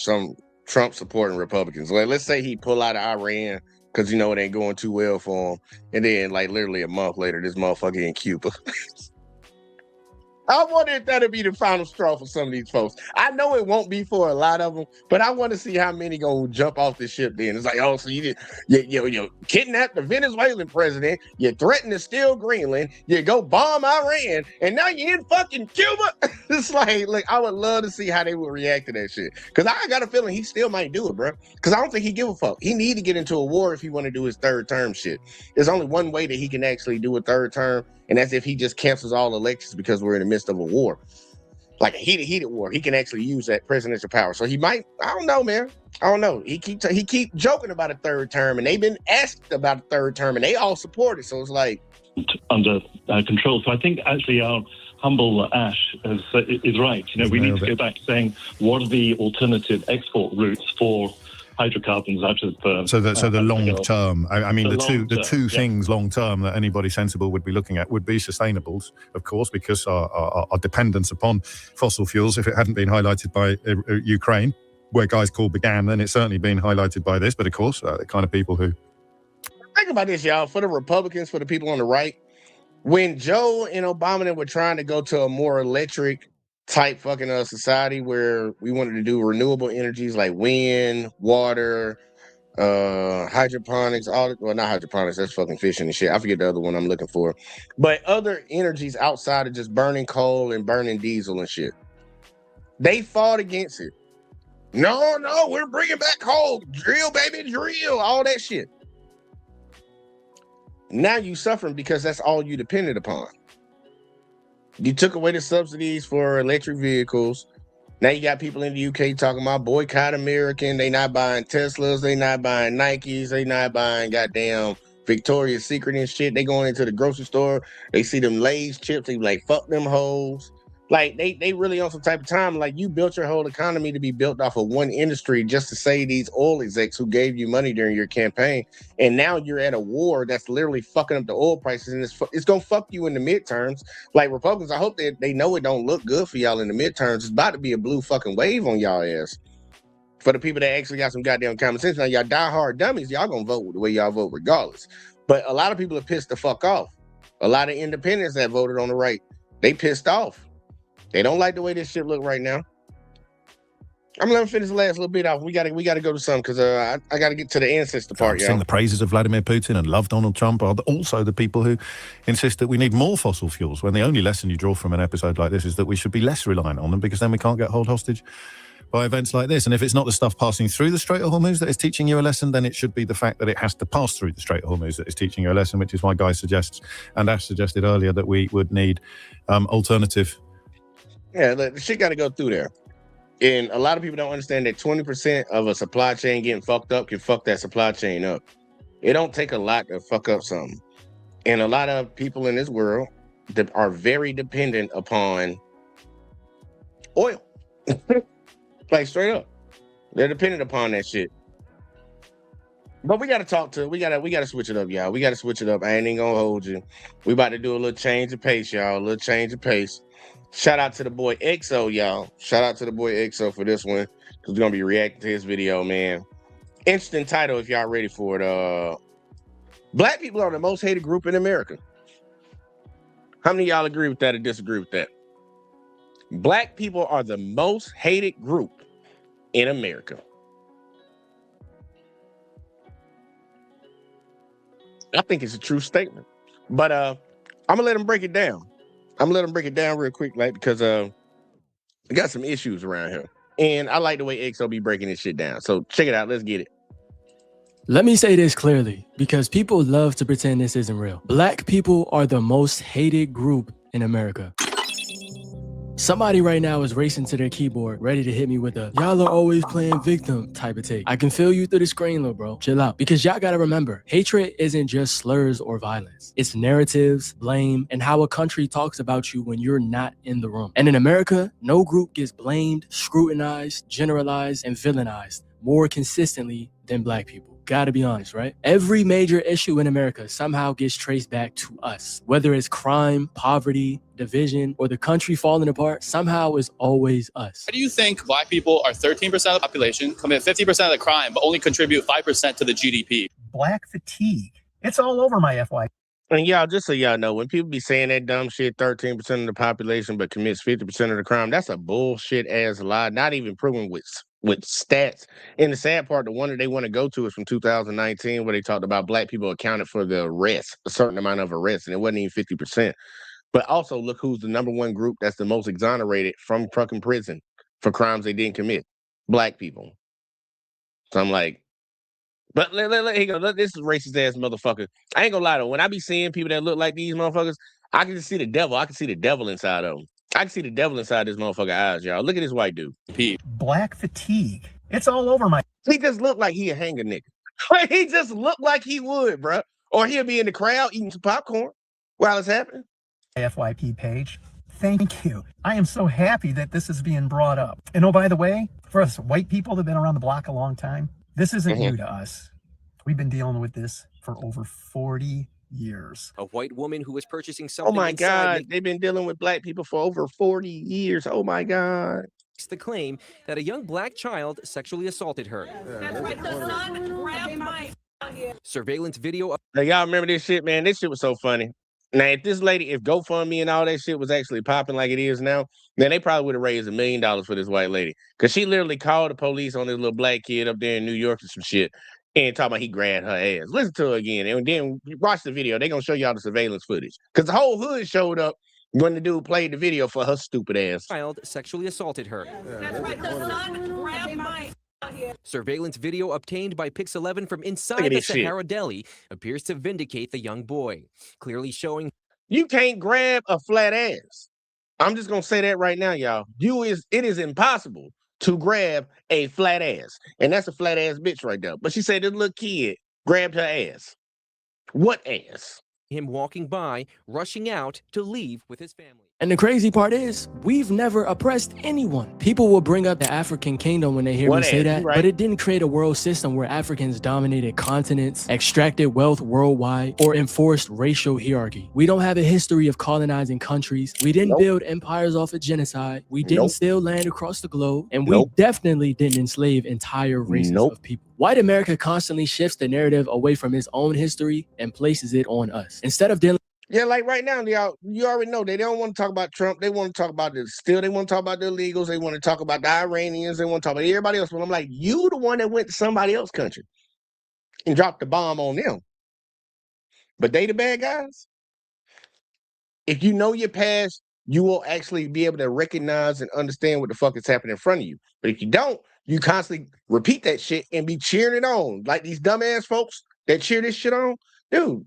Trump supporting Republicans. Like, let's say he pull out of Iran because it ain't going too well for him, and then like literally a month later, this motherfucker in Cuba. I wonder if that'll be the final straw for some of these folks. I know it won't be for a lot of them, but I want to see how many gonna jump off the ship then. It's like, oh, so you kidnapped the Venezuelan president, you threatened to steal Greenland, you go bomb Iran, and now you're in fucking Cuba. It's like I would love to see how they would react to that shit. Because I got a feeling he still might do it, bro. Because I don't think he give a fuck. He need to get into a war if he want to do his third term shit. There's only one way that he can actually do a third term, and that's if he just cancels all elections because we're in the midst of a war. Like a heated war. He can actually use that presidential power. So he might, I don't know, man. I don't know. He keep joking about a third term, and they've been asked about a third term, and they all support it. So it's like under control. So I think actually our humble Ash is right. We need to go back to saying, what are the alternative export routes for hydrocarbons out of the so the long term. I mean, the two things long term that anybody sensible would be looking at would be sustainables, of course, because our dependence upon fossil fuels. If it hadn't been highlighted by Ukraine, where Guys Call began, then it's certainly been highlighted by this. But of course, the kind of people who think about this, y'all. For the Republicans, for the people on the right, when Joe and Obama were trying to go to a more electric type fucking society where we wanted to do renewable energies like wind, water, hydroponics, not hydroponics, that's fucking fishing and shit. I forget the other one I'm looking for. But other energies outside of just burning coal and burning diesel and shit. They fought against it. No, we're bringing back coal. Drill, baby, drill, all that shit. Now you suffering because that's all you depended upon. You took away the subsidies for electric vehicles. Now you got people in the UK talking about boycott American. They not buying Teslas. They not buying Nikes. They not buying goddamn Victoria's Secret and shit. They going into the grocery store. They see them Lay's chips. They be like, fuck them hoes. Like they really on some type of time. Like you built your whole economy to be built off of one industry just to save these oil execs who gave you money during your campaign. And now you're at a war that's literally fucking up the oil prices, and it's gonna fuck you in the midterms. Like Republicans, I hope that they know it don't look good for y'all in the midterms. It's about to be a blue fucking wave on y'all ass. For the people that actually got some goddamn common sense, now y'all diehard dummies, y'all gonna vote the way y'all vote regardless. But a lot of people are pissed the fuck off. A lot of independents that voted on the right, they pissed off. They don't like the way this shit look right now. I'm gonna let him finish the last little bit off. We gotta go to something because I gotta get to the ancestor part. Sing the praises of Vladimir Putin and love Donald Trump are also the people who insist that we need more fossil fuels, when the only lesson you draw from an episode like this is that we should be less reliant on them, because then we can't get held hostage by events like this. And if it's not the stuff passing through the Strait of Hormuz that is teaching you a lesson, then it should be the fact that it has to pass through the Strait of Hormuz that is teaching you a lesson, which is why Guy suggests, and Ash suggested earlier, that we would need alternative. Yeah, the shit got to go through there. And a lot of people don't understand that 20% of a supply chain getting fucked up can fuck that supply chain up. It don't take a lot to fuck up something. And a lot of people in this world that are very dependent upon oil. Like straight up. They're dependent upon that shit. But we got to switch it up, y'all. We got to switch it up. I ain't even gonna hold you. We about to do a little change of pace, y'all. A little change of pace. Shout out to the boy EXO, y'all. Shout out to the boy EXO for this one, because we're going to be reacting to his video, man. Interesting title if y'all ready for it. Black people are the most hated group in America. How many of y'all agree with that or disagree with that? Black people are the most hated group in America. I think it's a true statement. But I'm going to let him break it down. I'm gonna let him break it down real quick, like, because we got some issues around here, and I like the way EXO be breaking this shit down. So check it out. Let's get it. Let me say this clearly, because people love to pretend this isn't real. Black people are the most hated group in America. Somebody right now is racing to their keyboard, ready to hit me with a "y'all are always playing victim" type of take. I can feel you through the screen, little bro. Chill out. Because y'all gotta remember, hatred isn't just slurs or violence. It's narratives, blame, and how a country talks about you when you're not in the room. And in America, no group gets blamed, scrutinized, generalized, and villainized more consistently than Black people. Gotta be honest, right? Every major issue in America somehow gets traced back to us. Whether it's crime, poverty, division, or the country falling apart, somehow it's always us. Why do you think Black people are 13% of the population, commit 50% of the crime, but only contribute 5% to the GDP? Black fatigue. It's all over my FY. And y'all, just so y'all know, when people be saying that dumb shit, 13% of the population but commits 50% of the crime, that's a bullshit ass lie, not even proven with stats. And the sad part, the one that they want to go to is from 2019, where they talked about Black people accounted for the arrests, a certain amount of arrests, and it wasn't even 50%. But also, look who's the number one group that's the most exonerated from fucking prison for crimes they didn't commit. Black people. So I'm like, but here you go. Look, this is racist ass motherfucker. I ain't gonna lie though. When I be seeing people that look like these motherfuckers, I can just see the devil. I can see the devil inside of them. I can see the devil inside this motherfucker eyes, y'all. Look at this white dude. Black fatigue. It's all over my. He just looked like he a hanger nigga. He just looked like he would, bro. Or he'll be in the crowd eating some popcorn while it's happening. FYP page. Thank you. I am so happy that this is being brought up. And oh, by the way, for us white people that have been around the block a long time, this isn't new to us. We've been dealing with this for over 40 years. A white woman who was purchasing something. Oh my God, they've been dealing with Black people for over 40 years. Oh my God. The claim that a young Black child sexually assaulted her. Surveillance video. Now, y'all remember this shit, man? This shit was so funny. Now, if GoFundMe and all that shit was actually popping like it is now, then they probably would have raised $1 million for this white lady. Because she literally called the police on this little Black kid up there in New York or some shit and talking about he grabbed her ass. Listen to her again. And then watch the video. They're going to show y'all the surveillance footage. Because the whole hood showed up when the dude played the video for her stupid ass. Child sexually assaulted her. Surveillance video obtained by Pix 11 from inside the Sahara Deli appears to vindicate the young boy, clearly showing you can't grab a flat ass. I'm just gonna say that right now, y'all. It is impossible to grab a flat ass, and that's a flat ass bitch right there. But she said this little kid grabbed her ass. What ass? Him walking by, rushing out to leave with his family. And the crazy part is, we've never oppressed anyone. People will bring up the African kingdom when they hear me say that, but it didn't create a world system where Africans dominated continents, extracted wealth worldwide, or enforced racial hierarchy. We don't have a history of colonizing countries. We didn't build empires off of genocide. We didn't steal land across the globe. And we definitely didn't enslave entire races of people. White America constantly shifts the narrative away from its own history and places it on us. Instead of dealing. Yeah, like right now, y'all, you already know they don't want to talk about Trump. They want to talk about they want to talk about the illegals. They want to talk about the Iranians. They want to talk about everybody else. But I'm like, you the one that went to somebody else's country and dropped the bomb on them. But they the bad guys. If you know your past, you will actually be able to recognize and understand what the fuck is happening in front of you. But if you don't, you constantly repeat that shit and be cheering it on. Like these dumbass folks that cheer this shit on, dude.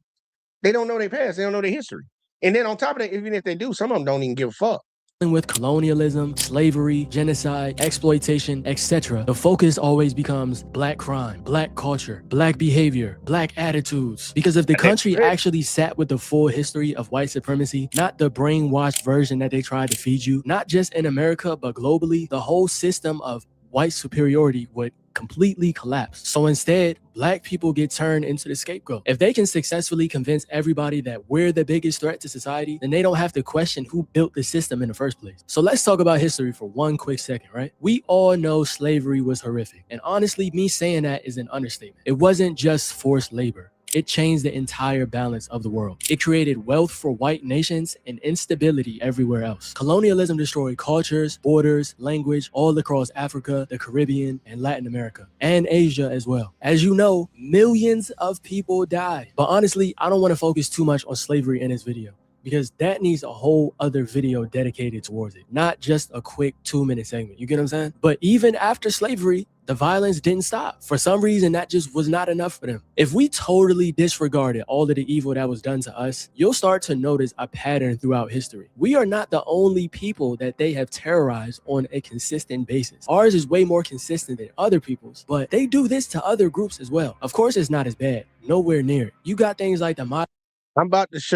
They don't know their past. They don't know their history. And then on top of that, even if they do, some of them don't even give a fuck. With colonialism, slavery, genocide, exploitation, etc., the focus always becomes Black crime, Black culture, Black behavior, Black attitudes. Because if the country actually sat with the full history of white supremacy, not the brainwashed version that they tried to feed you, not just in America, but globally, the whole system of white superiority would completely collapse. So instead, Black people get turned into the scapegoat. If they can successfully convince everybody that we're the biggest threat to society, then they don't have to question who built the system in the first place. So let's talk about history for one quick second, right? We all know slavery was horrific. And honestly, me saying that is an understatement. It wasn't just forced labor. It changed the entire balance of the world. It created wealth for white nations and instability everywhere else. Colonialism destroyed cultures, borders, language, all across Africa, the Caribbean, and Latin America, and Asia as well. As you know, millions of people died. But honestly, I don't want to focus too much on slavery in this video, because that needs a whole other video dedicated towards it, not just a quick 2-minute segment. You get what I'm saying? But even after slavery, the violence didn't stop. For some reason, that just was not enough for them. If we totally disregarded all of the evil that was done to us, you'll start to notice a pattern throughout history. We are not the only people that they have terrorized on a consistent basis. Ours is way more consistent than other people's, but they do this to other groups as well. Of course, it's not as bad. Nowhere near it. You got things like the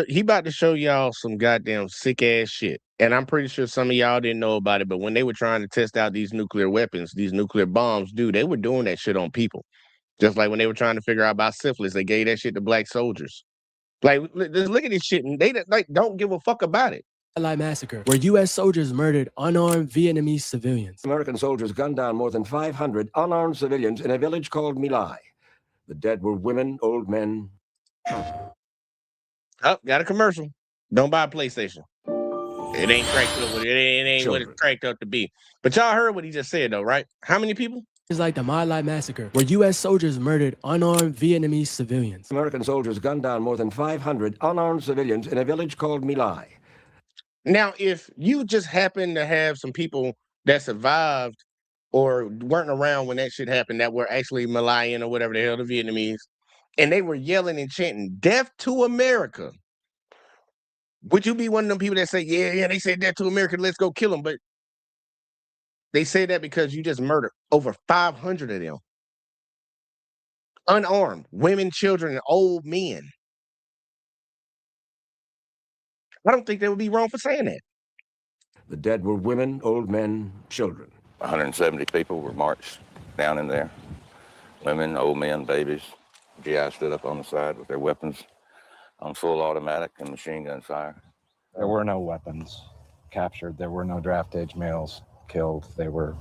he about to show y'all some goddamn sick ass shit. And I'm pretty sure some of y'all didn't know about it, but when they were trying to test out these nuclear weapons, these nuclear bombs, dude, they were doing that shit on people. Just like when they were trying to figure out about syphilis, they gave that shit to black soldiers. Like, just look at this shit, and they like don't give a fuck about it. Massacre, where U.S. soldiers murdered unarmed Vietnamese civilians. American soldiers gunned down more than 500 unarmed civilians in a village called My Lai. The dead were women, old men. Oh, got a commercial. Don't buy a PlayStation. It ain't cracked up. It ain't what it's cracked up to be. But y'all heard what he just said, though, right? How many people? It's like the My Lai massacre, where U.S. soldiers murdered unarmed Vietnamese civilians. American soldiers gunned down more than 500 unarmed civilians in a village called My Lai. Now, if you just happen to have some people that survived or weren't around when that shit happened that were actually Malayan or whatever the hell, the Vietnamese, and they were yelling and chanting, "Death to America," would you be one of them people that say, yeah, they said death to America, let's go kill them? But they say that because you just murdered over 500 of them. Unarmed, women, children, and old men. I don't think they would be wrong for saying that. The dead were women, old men, children. 170 people were marched down in there. Women, old men, babies. GI stood up on the side with their weapons on full automatic and machine gun fire. There were no weapons captured. There were no draft age males killed. They were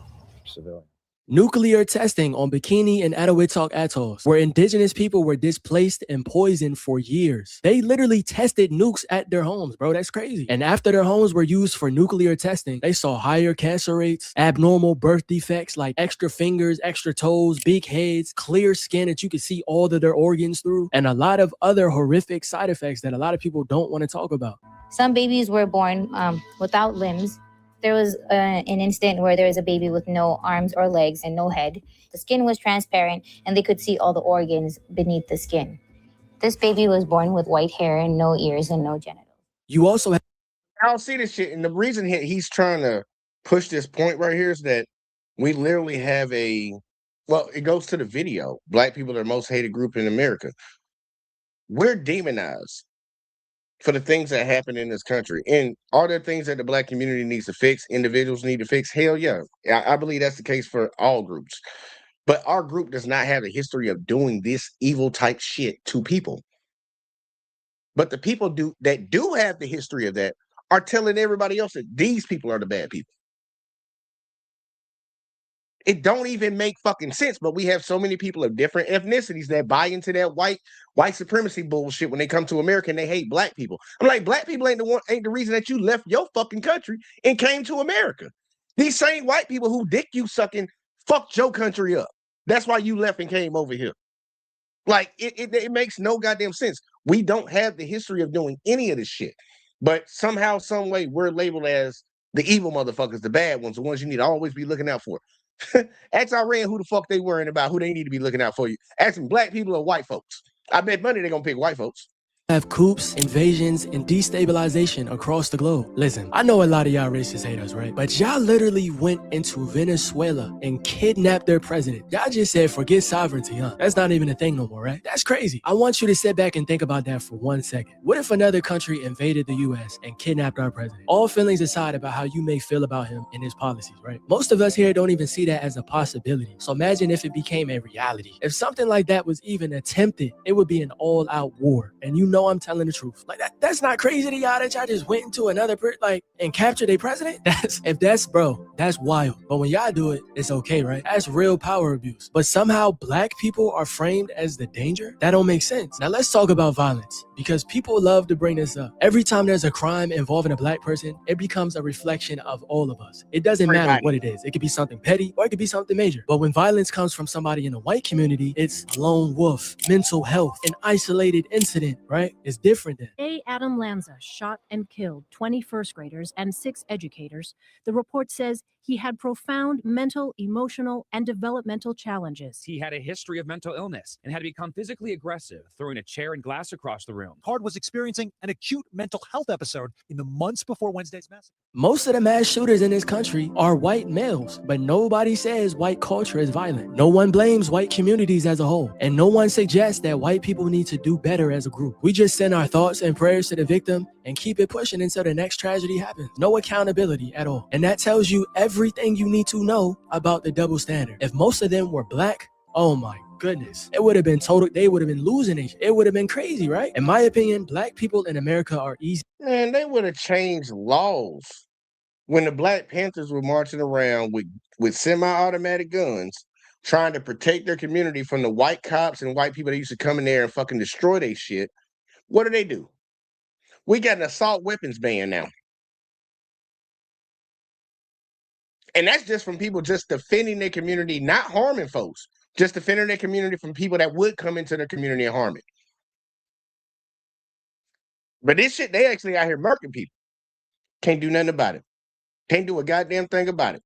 civilians. Nuclear testing on Bikini and Etowitok atolls, where indigenous people were displaced and poisoned for years. They literally tested nukes at their homes, bro. That's crazy. And after their homes were used for nuclear testing, they saw higher cancer rates, abnormal birth defects like extra fingers, extra toes, big heads, clear skin that you could see all of their organs through, and a lot of other horrific side effects that a lot of people don't want to talk about. Some babies were born without limbs. There was an instant where there was a baby with no arms or legs and no head. The skin was transparent and they could see all the organs beneath the skin. This baby was born with white hair and no ears and no genitals. You also have... I don't see this shit. And the reason he's trying to push this point right here is that we literally have well, it goes to the video. Black people are the most hated group in America. We're demonized for the things that happen in this country. And are there things that the black community needs to fix, individuals need to fix? Hell yeah. I believe that's the case for all groups. But our group does not have a history of doing this evil type shit to people. But the people that do have the history of that are telling everybody else that these people are the bad people. It don't even make fucking sense, but we have so many people of different ethnicities that buy into that white supremacy bullshit when they come to America and they hate black people. I'm like, black people ain't the reason that you left your fucking country and came to America. These same white people who dick you sucking fucked your country up. That's why you left and came over here. Like, it makes no goddamn sense. We don't have the history of doing any of this shit. But somehow, some way, we're labeled as the evil motherfuckers, the bad ones, the ones you need to always be looking out for. Ask Iran who the fuck they worrying about, who they need to be looking out for you. Ask them black people or white folks. I bet money they're gonna pick white folks. Have coups, invasions, and destabilization across the globe. Listen, I know a lot of y'all racist hate us, right? But y'all literally went into Venezuela and kidnapped their president. Y'all just said, forget sovereignty, huh? That's not even a thing no more, right? That's crazy. I want you to sit back and think about that for 1 second. What if another country invaded the US and kidnapped our president? All feelings aside about how you may feel about him and his policies, right? Most of us here don't even see that as a possibility. So imagine if it became a reality. If something like that was even attempted, it would be an all-out war. And you know I'm telling the truth. Like that's not crazy to y'all that y'all just went into another and captured a president. That's wild. But when y'all do it, it's okay, right? That's real power abuse. But somehow black people are framed as the danger? That don't make sense. Now let's talk about violence, because people love to bring this up. Every time there's a crime involving a black person, it becomes a reflection of all of us. It doesn't matter what it is. It could be something petty or it could be something major. But when violence comes from somebody in the white community, it's lone wolf, mental health, an isolated incident, right? It's different then. A. Adam Lanza shot and killed 20 first graders and 6 educators. The report says he had profound mental, emotional, and developmental challenges. He had a history of mental illness and had become physically aggressive, throwing a chair and glass across the room. Card was experiencing an acute mental health episode in the months before Wednesday's massacre. Most of the mass shooters in this country are white males, but nobody says white culture is violent. No one blames white communities as a whole, and no one suggests that white people need to do better as a group. We just send our thoughts and prayers to the victim and keep it pushing until the next tragedy happens. No accountability at all. And that tells you everything you need to know about the double standard. If most of them were black, oh my goodness, it would have been total, they would have been losing it. It would have been crazy, right? In my opinion, black people in America are easy. Man, they would have changed laws when the Black Panthers were marching around with semi-automatic guns, trying to protect their community from the white cops and white people that used to come in there and fucking destroy their shit. What do? We got an assault weapons ban now. And that's just from people just defending their community, not harming folks, just defending their community from people that would come into their community and harm it. But this shit, they actually out here murking people. Can't do nothing about it. Can't do a goddamn thing about it.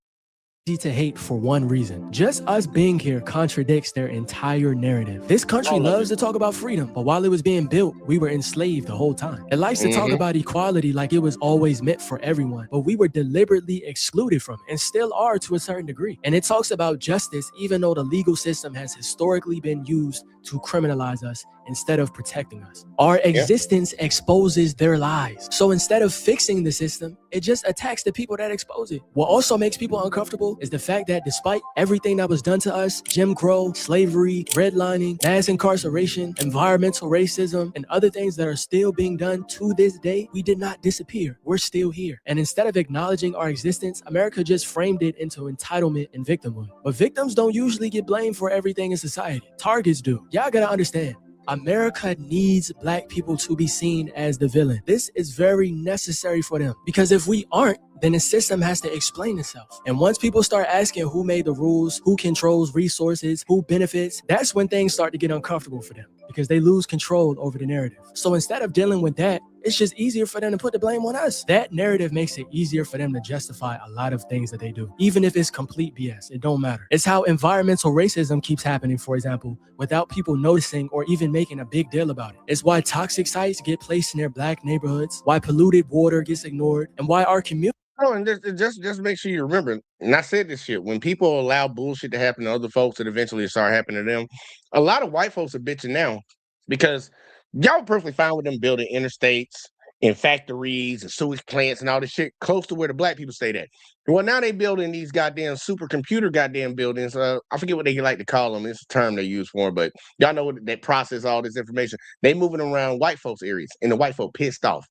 To hate for one reason. Just us being here contradicts their entire narrative. This country loves to talk about freedom, but while it was being built, we were enslaved the whole time. It likes to talk about equality like it was always meant for everyone, but we were deliberately excluded from it and still are to a certain degree. And it talks about justice even though the legal system has historically been used to criminalize us instead of protecting us. Our existence exposes their lies. So instead of fixing the system, it just attacks the people that expose it. What also makes people uncomfortable is the fact that despite everything that was done to us, Jim Crow, slavery, redlining, mass incarceration, environmental racism, and other things that are still being done to this day, we did not disappear. We're still here. And instead of acknowledging our existence, America just framed it into entitlement and victimhood. But victims don't usually get blamed for everything in society. Targets do. Y'all gotta understand. America needs black people to be seen as the villain. This is very necessary for them because if we aren't, then the system has to explain itself. And once people start asking who made the rules, who controls resources, who benefits, that's when things start to get uncomfortable for them because they lose control over the narrative. So instead of dealing with that, it's just easier for them to put the blame on us. That narrative makes it easier for them to justify a lot of things that they do, even if it's complete BS. It don't matter. It's how environmental racism keeps happening, for example, without people noticing or even making a big deal about it. It's why toxic sites get placed in their black neighborhoods, why polluted water gets ignored, and why our community. Oh, and just make sure you remember, and I said this shit, when people allow bullshit to happen to other folks that eventually start happening to them, a lot of white folks are bitching now because y'all are perfectly fine with them building interstates and factories and sewage plants and all this shit close to where the black people stayed at. Well, now they building these goddamn supercomputer goddamn buildings. I forget what they like to call them. It's a term they use for them, but y'all know that process all this information. They moving around white folks areas, and the white folk pissed off.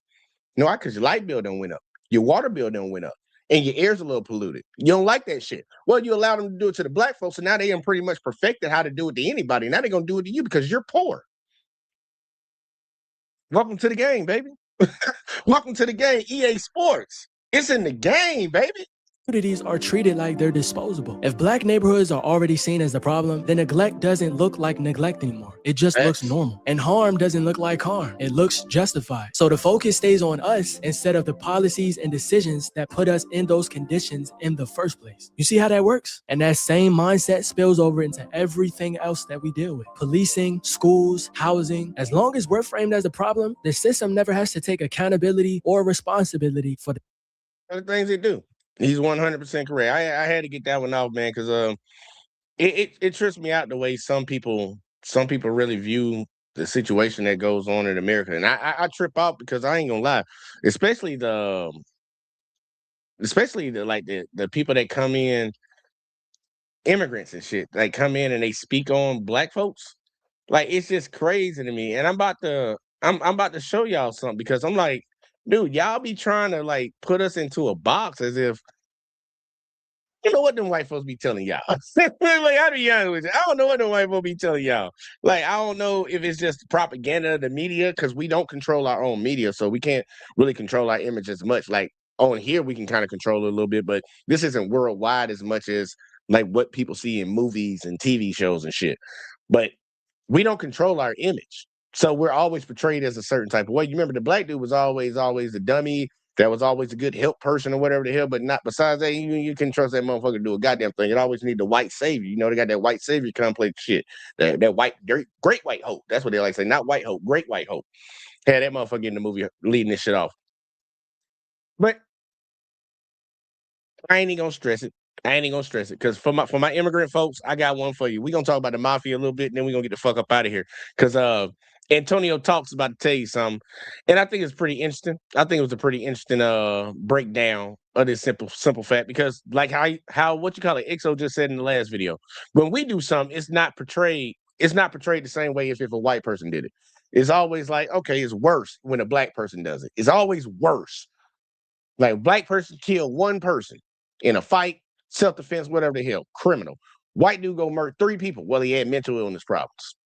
You know why? Because your light bill done went up. Your water bill done went up. And your air's a little polluted. You don't like that shit. Well, you allow them to do it to the black folks, and now they done pretty much perfected how to do it to anybody. Now they're going to do it to you because you're poor. Welcome to the game, baby. Welcome to the game, EA Sports. It's in the game, baby. Communities are treated like they're disposable. If black neighborhoods are already seen as the problem, then neglect doesn't look like neglect anymore. It just looks normal. And harm doesn't look like harm. It looks justified. So the focus stays on us instead of the policies and decisions that put us in those conditions in the first place. You see how that works? And that same mindset spills over into everything else that we deal with. Policing, schools, housing. As long as we're framed as a problem, the system never has to take accountability or responsibility for the things they do. He's 100% correct. I had to get that one out, man, because it trips me out the way some people really view the situation that goes on in America, and I trip out because I ain't gonna lie, especially the people that come in, immigrants and shit, like come in and they speak on black folks, like it's just crazy to me. And I'm about to show y'all something because I'm like, dude, y'all be trying to like put us into a box as if you know what them white folks be telling y'all. Like, I'll be honest with you. I don't know what them white folks be telling y'all. Like, I don't know if it's just propaganda of the media because we don't control our own media, so we can't really control our image as much. Like on here, we can kind of control it a little bit, but this isn't worldwide as much as like what people see in movies and TV shows and shit. But we don't control our image. So we're always portrayed as a certain type of way. You remember the black dude was always the dummy, that was always a good help person or whatever the hell, but not besides that, you can trust that motherfucker to do a goddamn thing. It always need the white savior. You know, they got that white savior complex shit. That white, great white hope. That's what they like to say. Not white hope, great white hope. Had that motherfucker in the movie leading this shit off. But I ain't even gonna stress it. Because for my immigrant folks, I got one for you. We're gonna talk about the mafia a little bit, and then we're gonna get the fuck up out of here. Because Antonio Talk's about to tell you something. And I think it's pretty interesting. I think it was a pretty interesting breakdown of this simple fact. Because like how what you call it, Ixo just said in the last video. When we do something, it's not portrayed the same way as if a white person did it. It's always like, okay, it's worse when a black person does it. It's always worse. Like a black person kill one person in a fight, self-defense, whatever the hell, criminal. White dude go murder 3 people. Well, he had mental illness problems.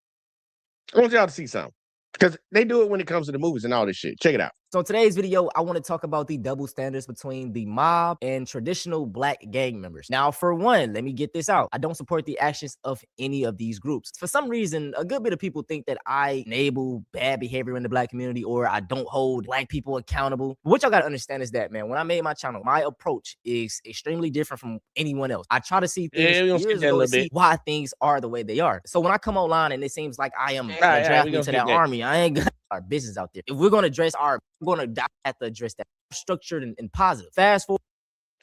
I want y'all to see something. Because they do it when it comes to the movies and all this shit. Check it out. So today's video, I want to talk about the double standards between the mob and traditional black gang members. Now, for one, let me get this out. I don't support the actions of any of these groups. For some reason, a good bit of people think that I enable bad behavior in the black community or I don't hold black people accountable. What y'all got to understand is that, man, when I made my channel, my approach is extremely different from anyone else. I try to see things years ago to see why things are the way they are. So when I come online and it seems like I am drafting into that army, I ain't got our business out there. If we're going to address we're going to have to address that structured and positive. Fast forward.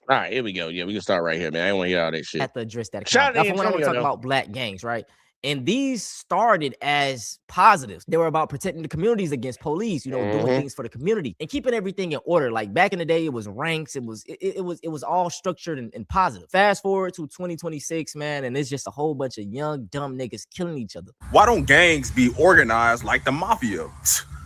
All right, here we go. Yeah, we can start right here, man. I don't want to hear all that shit. Have to address that. Shout out to when I want to talk about black gangs, right? And these started as positives. They were about protecting the communities against police, you know, doing things for the community and keeping everything in order. Like back in the day, it was ranks. It was all structured and positive. Fast forward to 2026, man, and it's just a whole bunch of young, dumb niggas killing each other. Why don't gangs be organized like the mafia?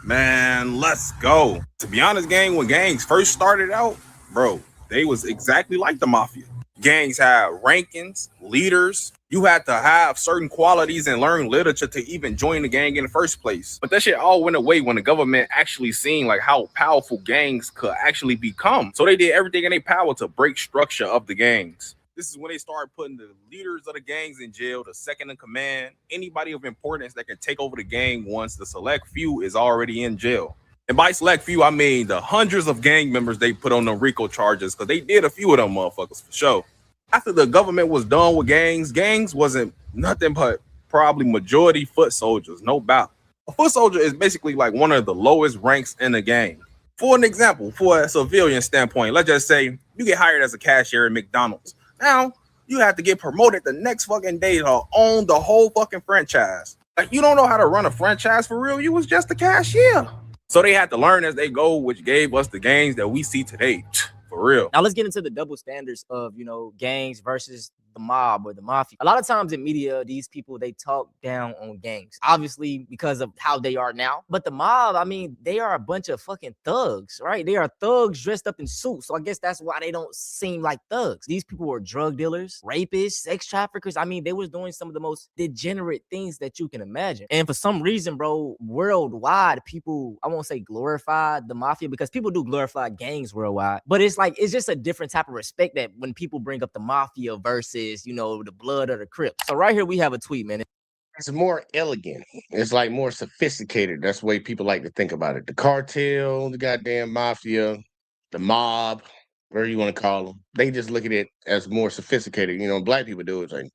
Man, let's go. To be honest, gang, when gangs first started out, bro, they was exactly like the mafia. Gangs had rankings, leaders. You had to have certain qualities and learn literature to even join the gang in the first place. But that shit all went away when the government actually seen like how powerful gangs could actually become. So they did everything in their power to break structure of the gangs. This is when they started putting the leaders of the gangs in jail, the second in command, anybody of importance that can take over the gang once the select few is already in jail. And by select few, I mean the hundreds of gang members they put on the RICO charges, because they did a few of them motherfuckers for sure. After the government was done with gangs wasn't nothing but probably majority foot soldiers, no doubt. A foot soldier is basically like one of the lowest ranks in the gang. For an example, for a civilian standpoint, let's just say you get hired as a cashier at McDonald's. Now, you have to get promoted the next fucking day to own the whole fucking franchise. Like, you don't know how to run a franchise for real. You was just a cashier. So they had to learn as they go, which gave us the gangs that we see today. For real. Now let's get into the double standards of, you know, gangs versus the mob or the mafia. A lot of times in media, these people, they talk down on gangs, obviously because of how they are now. But the mob, I mean, they are a bunch of fucking thugs, right? They are thugs dressed up in suits. So I guess that's why they don't seem like thugs. These people were drug dealers, rapists, sex traffickers. I mean, they was doing some of the most degenerate things that you can imagine. And for some reason, bro, worldwide, people, I won't say glorify the mafia, because people do glorify gangs worldwide. But it's like, it's just a different type of respect that when people bring up the mafia versus, you know, the blood of the Crips. So right here we have a tweet, man. It's more elegant. It's like more sophisticated. That's the way people like to think about it. The cartel, the goddamn mafia, the mob, whatever you want to call them. They just look at it as more sophisticated. You know, black people do it. It's like,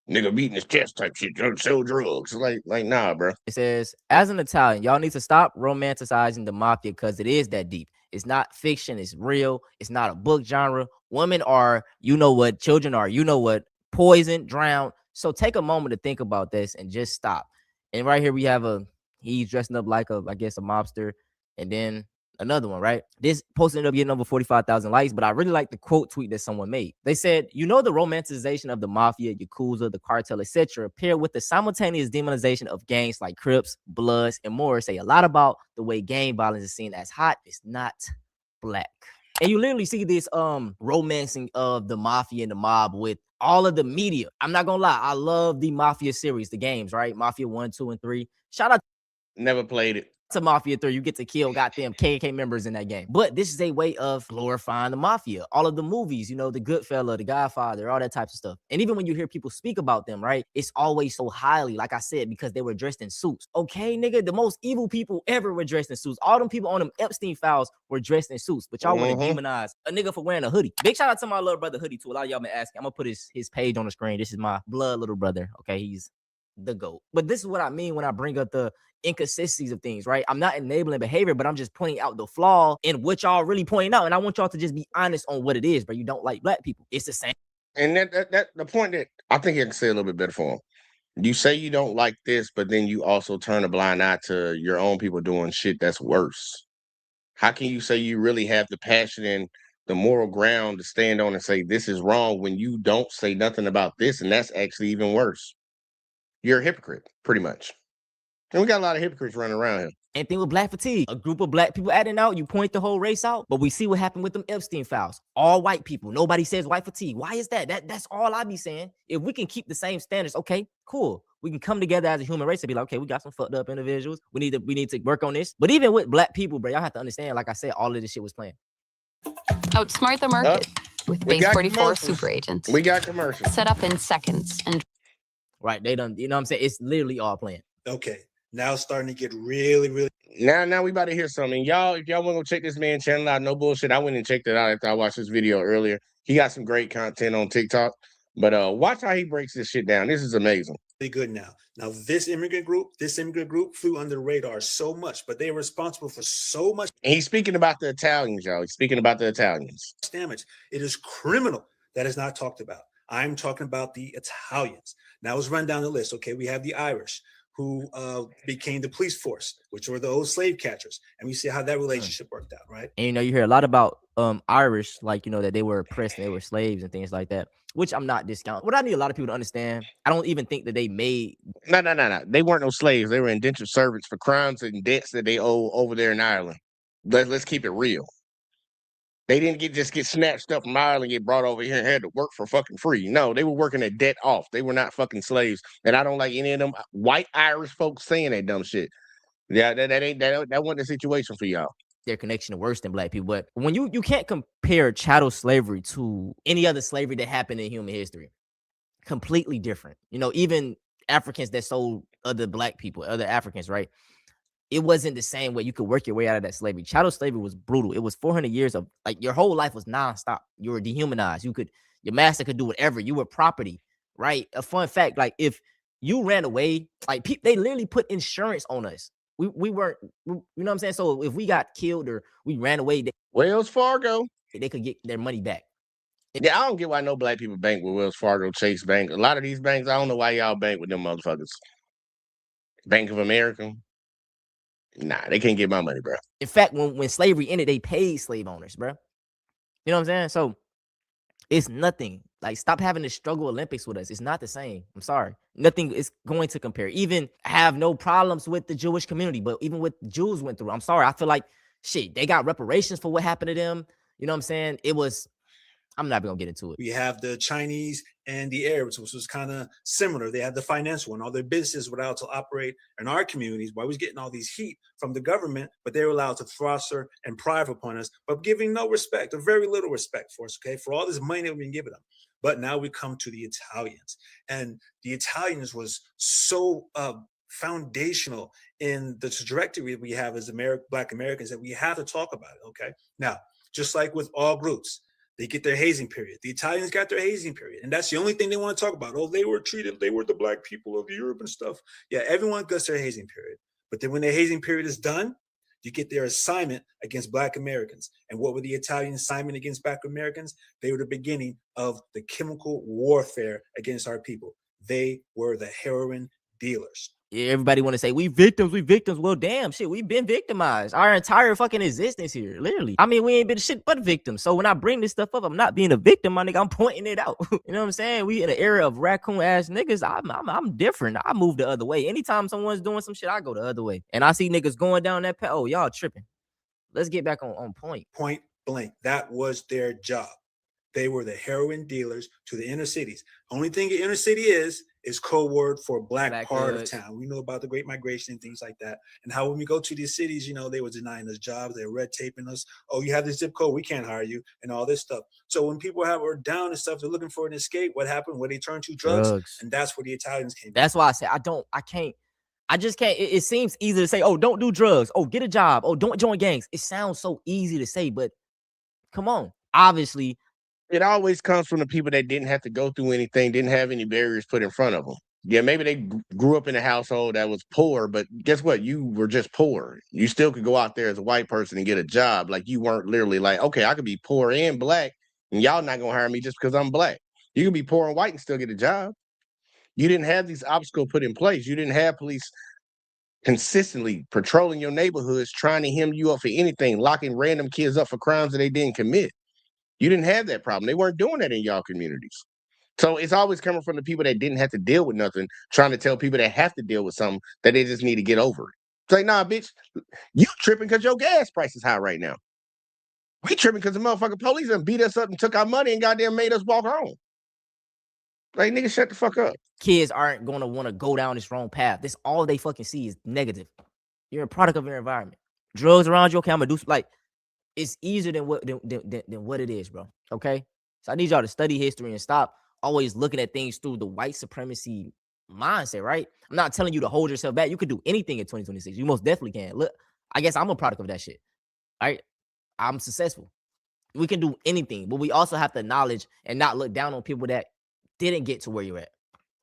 nigga beating his chest type shit, sell drugs. Like nah, bro. It says, as an Italian, y'all need to stop romanticizing the mafia because it is that deep. It's not fiction. It's real. It's not a book genre. Women are, you know what, children are, you know what, poisoned, drowned. So take a moment to think about this and just stop. And right here we have he's dressing up like I guess a mobster, and then another one, right? This post ended up getting over 45,000 likes, but I really like the quote tweet that someone made. They said, you know, the romanticization of the mafia, Yakuza, the cartel, etc., paired with the simultaneous demonization of gangs like Crips, Bloods, and more say a lot about the way gang violence is seen as hot. It's not black. And you literally see this romancing of the mafia and the mob with all of the media. I'm not gonna lie, I love the Mafia series, the games, right? Mafia 1, 2, and 3. Shout out. Never played it. to Mafia 3, you get to kill goddamn KKK members in that game. But this is a way of glorifying the mafia. All of the movies, you know, the Goodfella, the Godfather, all that types of stuff. And even when you hear people speak about them, right, it's always so highly, like I said, because they were dressed in suits. Okay, nigga, the most evil people ever were dressed in suits. All them people on them Epstein files were dressed in suits, but y'all want to demonize a nigga for wearing a hoodie. Big shout out to my little brother Hoodie too. A lot of y'all been asking. I'm gonna put his page on the screen. This is my blood little brother. Okay, he's the GOAT. But this is what I mean when I bring up the inconsistencies of things, right? I'm not enabling behavior, but I'm just pointing out the flaw in what y'all really pointing out. And I want y'all to just be honest on what it is, but you don't like black people. It's the same. And that the point that I think you can say a little bit better for him. You say you don't like this, but then you also turn a blind eye to your own people doing shit that's worse. How can you say you really have the passion and the moral ground to stand on and say this is wrong when you don't say nothing about this, and that's actually even worse? You're a hypocrite, pretty much. And we got a lot of hypocrites running around here. Same thing with black fatigue. A group of black people acting out, you point the whole race out, but we see what happened with them Epstein files. All white people. Nobody says white fatigue. Why is that? That's all I be saying. If we can keep the same standards, okay, cool. We can come together as a human race and be like, okay, we got some fucked up individuals. We need to work on this. But even with black people, bro, y'all have to understand, like I said, all of this shit was planned. Outsmart the market with Base 44 super agents. We got commercials. Set up in seconds. And right, they done, you know what I'm saying? It's literally all planned. Okay, now it's starting to get really. Now we about to hear something. Y'all, if y'all want to go check this man's channel out, no bullshit. I went and checked it out after I watched this video earlier. He got some great content on TikTok. But watch how he breaks this shit down. This is amazing. Really good now. Now this immigrant group flew under the radar so much, but they were responsible for so much. And he's speaking about the Italians, y'all. He's speaking about the Italians. Damage. It is criminal that is not talked about. I'm talking about the Italians. Now let's run down the list. Okay, we have the Irish, who became the police force, which were the old slave catchers. And we see how that relationship worked out, right? And, you know, you hear a lot about Irish, like, you know, that they were oppressed and they were slaves and things like that, which I'm not discounting. What I need a lot of people to understand, I don't even think that they made... No. They weren't no slaves. They were indentured servants for crimes and debts that they owe over there in Ireland. Let's keep it real. They didn't just get snatched up from Ireland, get brought over here and had to work for fucking free. No, they were working a debt off. They were not fucking slaves. And I don't like any of them white Irish folks saying that dumb shit. Yeah, that wasn't the situation for y'all. Their connection worse than black people. But when you can't compare chattel slavery to any other slavery that happened in human history. Completely different. You know, even Africans that sold other black people, other Africans, right? It wasn't the same way you could work your way out of that slavery. Chattel slavery was brutal. It was 400 years of, like, your whole life was nonstop. You were dehumanized. Your master could do whatever. You were property, right? A fun fact, like, if you ran away, like, they literally put insurance on us. We weren't, you know what I'm saying? So if we got killed or we ran away, Wells Fargo, they could get their money back. Yeah, I don't get why no black people bank with Wells Fargo, Chase Bank. A lot of these banks, I don't know why y'all bank with them motherfuckers. Bank of America. Nah, they can't get my money, bro. In fact, when slavery ended, they paid slave owners, bro. You know what I'm saying? So it's nothing. Like, stop having the struggle Olympics with us. It's not the same. I'm sorry. Nothing is going to compare. Even have no problems with the Jewish community, but even what Jews went through, I'm sorry. I feel like, shit, they got reparations for what happened to them. You know what I'm saying? I'm not going to get into it. We have the Chinese and the Arabs, which was kind of similar. They had the financial one. All their businesses were allowed to operate in our communities. Why was getting all these heat from the government, but they were allowed to foster and prive upon us, but giving no respect or very little respect for us, okay, for all this money that we've been giving them. But now we come to the Italians. And the Italians was so foundational in the trajectory we have as Black Americans that we have to talk about it, okay? Now, just like with all groups, they get their hazing period. The Italians got their hazing period. And that's the only thing they want to talk about. Oh, they were the black people of Europe and stuff. Yeah, everyone gets their hazing period. But then when their hazing period is done, you get their assignment against Black Americans. And what were the Italian assignment against Black Americans? They were the beginning of the chemical warfare against our people. They were the heroin dealers. Yeah, everybody want to say we victims. Well, damn shit, we've been victimized our entire fucking existence here, literally. I mean, we ain't been shit but victims. So when I bring this stuff up, I'm not being a victim, my nigga. I'm pointing it out. You know what I'm saying? We in an era of raccoon ass niggas. I'm different. I move the other way. Anytime someone's doing some shit, I go the other way. And I see niggas going down that path. Oh, y'all tripping. Let's get back on point. Point blank. That was their job. They were the heroin dealers to the inner cities. Only thing the inner city is is code word for black part hoods. of town. We know about the Great Migration and things like that, and how when we go to these cities, they were denying us jobs, they were red taping us. Oh, you have this zip code, we can't hire you, and all this stuff. So when people are down and stuff, they're looking for an escape. What happened? Where they turn to drugs, and that's where the Italians came. That's why I say I just can't. It seems easy to say, oh, don't do drugs. Oh, get a job. Oh, don't join gangs. It sounds so easy to say, but come on. Obviously, it always comes from the people that didn't have to go through anything, didn't have any barriers put in front of them. Yeah, maybe they grew up in a household that was poor, but guess what? You were just poor. You still could go out there as a white person and get a job. Like, you weren't literally like, okay, I could be poor and black, and y'all not gonna hire me just because I'm black. You can be poor and white and still get a job. You didn't have these obstacles put in place. You didn't have police consistently patrolling your neighborhoods, trying to hem you up for anything, locking random kids up for crimes that they didn't commit. You didn't have that problem. They weren't doing that in y'all communities. So it's always coming from the people that didn't have to deal with nothing, trying to tell people that have to deal with something that they just need to get over it. It's like, nah, bitch, you tripping because your gas price is high right now. We tripping because the motherfucking police done beat us up and took our money and goddamn made us walk home. Like, nigga, shut the fuck up. Kids aren't going to want to go down this wrong path. This all they fucking see is negative. You're a product of your environment. Drugs around you, okay, I'm going to do, like, it's easier than what it is, bro. Okay? So I need y'all to study history and stop always looking at things through the white supremacy mindset, right? I'm not telling you to hold yourself back. You could do anything in 2026. You most definitely can. Look, I guess I'm a product of that shit. Right? I'm successful. We can do anything, but we also have to acknowledge and not look down on people that didn't get to where you're at,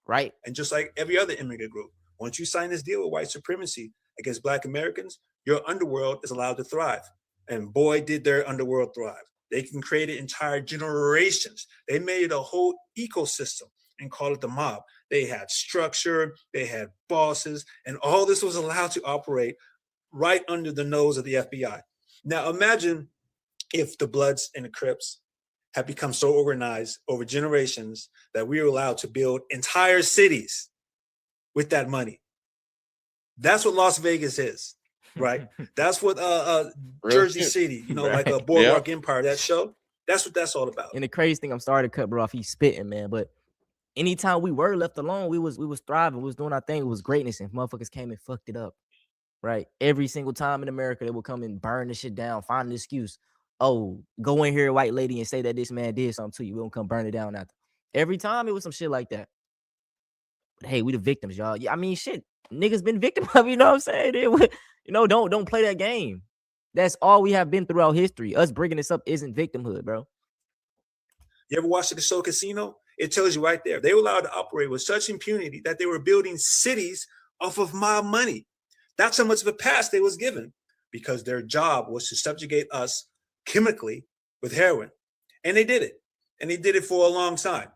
right? And just like every other immigrant group, once you sign this deal with white supremacy against Black Americans, your underworld is allowed to thrive. And boy, did their underworld thrive. They can create entire generations. They made a whole ecosystem and called it the mob. They had structure, they had bosses, and all this was allowed to operate right under the nose of the FBI. Now imagine if the Bloods and the Crips have become so organized over generations that we were allowed to build entire cities with that money. That's what Las Vegas is, right? That's what Jersey City, like a Boardwalk Empire, that show. That's what that's all about. And the crazy thing, I'm sorry to cut bro off, he's spitting, man, but anytime we were left alone, we was thriving, we was doing our thing, it was greatness, and motherfuckers came and fucked it up, right? Every single time in America, they would come and burn this shit down, find an excuse. Oh, go in here, white lady, and say that this man did something to you. We don't come burn it down after. Every time it was some shit like that. But hey, we the victims, y'all. Yeah, I mean, shit, niggas been victim of, you know what I'm saying? Don't play that game. That's all we have been throughout history. Us bringing this up isn't victimhood, bro. You ever watch the show Casino? It tells you right there. They were allowed to operate with such impunity that they were building cities off of mob money. That's how much of a pass they was given because their job was to subjugate us chemically with heroin. And they did it. And they did it for a long time.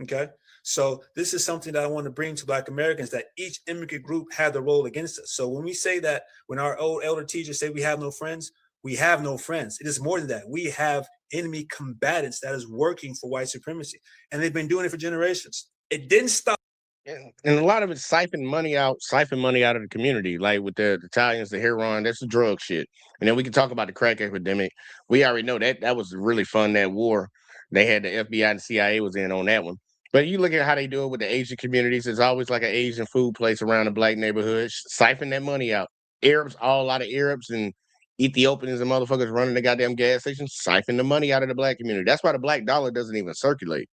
Okay. So this is something that I want to bring to Black Americans, that each immigrant group had the role against us. So when we say that, when our old elder teachers say we have no friends, we have no friends. It is more than that. We have enemy combatants that is working for white supremacy. And they've been doing it for generations. It didn't stop. And a lot of it's siphon money out of the community, like with the Italians, the heroin, that's the drug shit. And then we can talk about the crack epidemic. We already know that was really fun, that war. They had the FBI and the CIA was in on that one. But you look at how they do it with the Asian communities. It's always like an Asian food place around the Black neighborhood. Siphon that money out. Arabs, a lot of Arabs and Ethiopians and motherfuckers running the goddamn gas stations, siphon the money out of the Black community. That's why the Black dollar doesn't even circulate.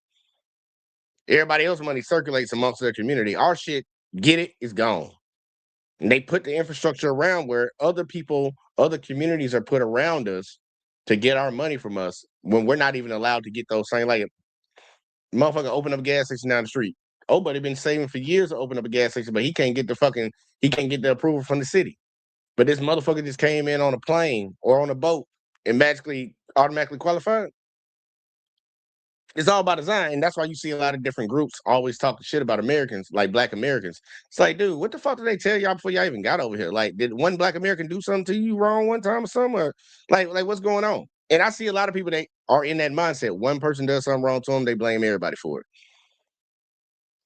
Everybody else's money circulates amongst their community. Our shit, get it, is gone. And they put the infrastructure around where other people, other communities are put around us to get our money from us when we're not even allowed to get those same, like, motherfucker open up a gas station down the street. Oh, but he been saving for years to open up a gas station, but he can't get the approval from the city. But this motherfucker just came in on a plane or on a boat and automatically qualified. It's all about design, and that's why you see a lot of different groups always talking shit about Americans, like Black Americans. It's like, dude, what the fuck did they tell y'all before y'all even got over here? Like, did one Black American do something to you wrong one time or something? Or like what's going on? And I see a lot of people that are in that mindset. One person does something wrong to them, they blame everybody for it.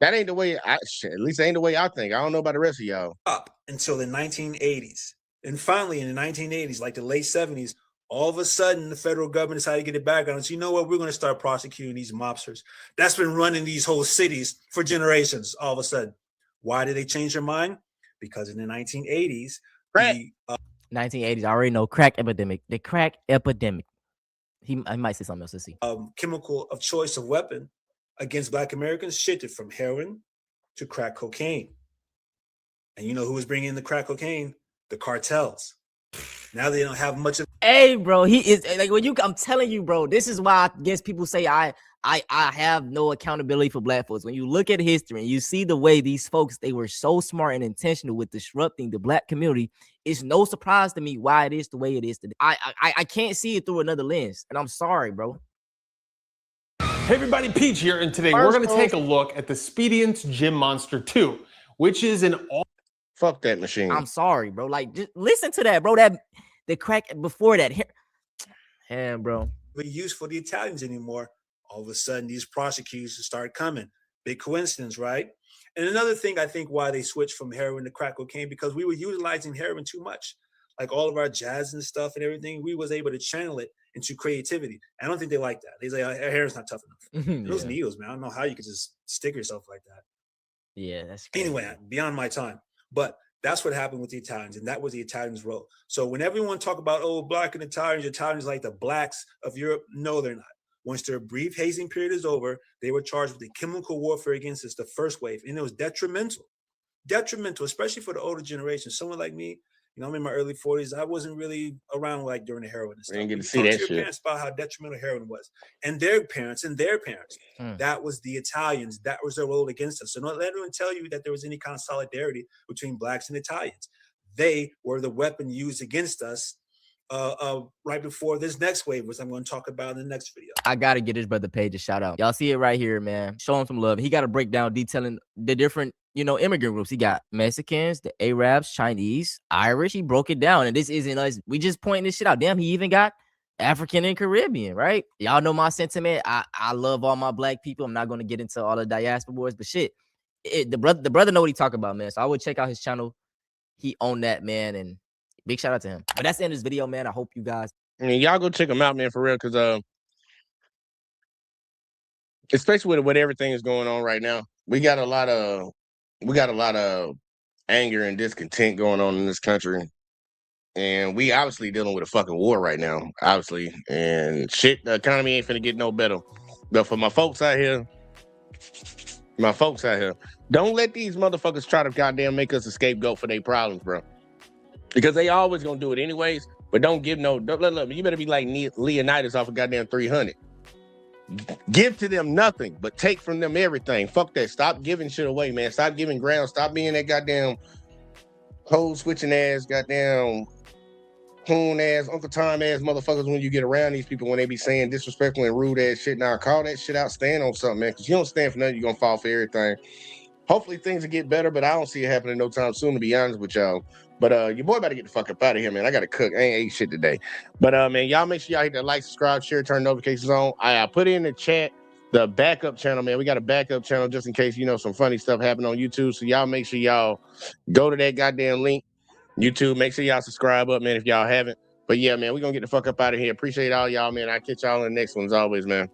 That ain't the way at least ain't the way I think. I don't know about the rest of y'all. Up until the 1980s. And finally in the 1980s, like the late 70s, All of a sudden, the federal government decided to get it back on us. You know what? We're going to start prosecuting these mobsters. That's been running these whole cities for generations. All of a sudden, why did they change their mind? Because in the 1980s, 1980s, I already know crack epidemic. The crack epidemic. He might say something else. Let's see. Chemical of choice of weapon against Black Americans shifted from heroin to crack cocaine. And you know who was bringing in the crack cocaine? The cartels. Now they don't have much of. Hey, bro, he is like when you. I'm telling you, bro. This is why I guess people say I have no accountability for Black folks. When you look at history and you see the way these folks, they were so smart and intentional with disrupting the Black community. It's no surprise to me why it is the way it is today. I can't see it through another lens, and I'm sorry, bro. Hey everybody, Peach here, and today we're going to take a look at the Speediant's Gym Monster 2, which is an all. Fuck that machine. I'm sorry, bro. Like, just listen to that, bro. That the crack before that. Damn, bro. Be used for the Italians anymore. All of a sudden, these prosecutions start coming. Big coincidence, right? And another thing, I think why they switched from heroin to crack cocaine, because we were utilizing heroin too much. Like all of our jazz and stuff and everything, we was able to channel it into creativity. I don't think they like that. They say, our hair's not tough enough. Those needles, man. I don't know how you could just stick yourself like that. Yeah, that's crazy. Anyway, beyond my time. But that's what happened with the Italians, and that was the Italians' role. So when everyone talk about, oh, Black and Italians like the Blacks of Europe, no, they're not. Once their brief hazing period is over, they were charged with the chemical warfare against us, the first wave, and it was detrimental, especially for the older generation. Someone like me, you know, I'm in my early 40s. I wasn't really around like during the heroin and stuff. You didn't get to You see talk that to your shit. parents about how detrimental heroin was, and their parents. That was the Italians. That was their role against us. So don't let anyone tell you that there was any kind of solidarity between Blacks and Italians. They were the weapon used against us right before this next wave, which I'm going to talk about in the next video. I gotta get his brother Page a shout out. Y'all see it right here, man. Show him some love. He got a breakdown detailing the different, you know, immigrant groups. He got Mexicans, the Arabs, Chinese, Irish. He broke it down, and this isn't us. We just pointing this shit out. Damn, he even got African and Caribbean, right? Y'all know my sentiment. I love all my Black people. I'm not gonna get into all the diaspora boys, but shit, the brother know what he talking about, man. So I would check out his channel. He owned that, man, and big shout out to him. But that's the end of this video, man. I hope you guys. I mean, y'all go check him out, man, for real, because especially with everything is going on right now, we got a lot of anger and discontent going on in this country, and we obviously dealing with a fucking war right now, obviously, and shit, the economy ain't finna get no better. But for my folks out here, don't let these motherfuckers try to goddamn make us a scapegoat for their problems, bro. Because they always gonna do it anyways, but don't give no, look, you better be like Leonidas off of goddamn 300. Give to them nothing, but take from them everything. Fuck that. Stop giving shit away, man. Stop giving ground. Stop being that goddamn code switching ass, goddamn coon ass, Uncle Tom ass motherfuckers when you get around these people when they be saying disrespectful and rude ass shit. Now call that shit out, stand on something, man, because you don't stand for nothing, you're gonna fall for everything. Hopefully things will get better, but I don't see it happening no time soon, to be honest with y'all. But your boy about to get the fuck up out of here, man. I gotta cook. I ain't ate shit today. But man, y'all make sure y'all hit that like, subscribe, share, turn notifications on. I put in the chat the backup channel, man. We got a backup channel just in case, you know, some funny stuff happened on YouTube. So y'all make sure y'all go to that goddamn link. YouTube, make sure y'all subscribe up, man, if y'all haven't. But yeah, man, we're gonna get the fuck up out of here. Appreciate all y'all, man. I'll catch y'all in the next one as always, man.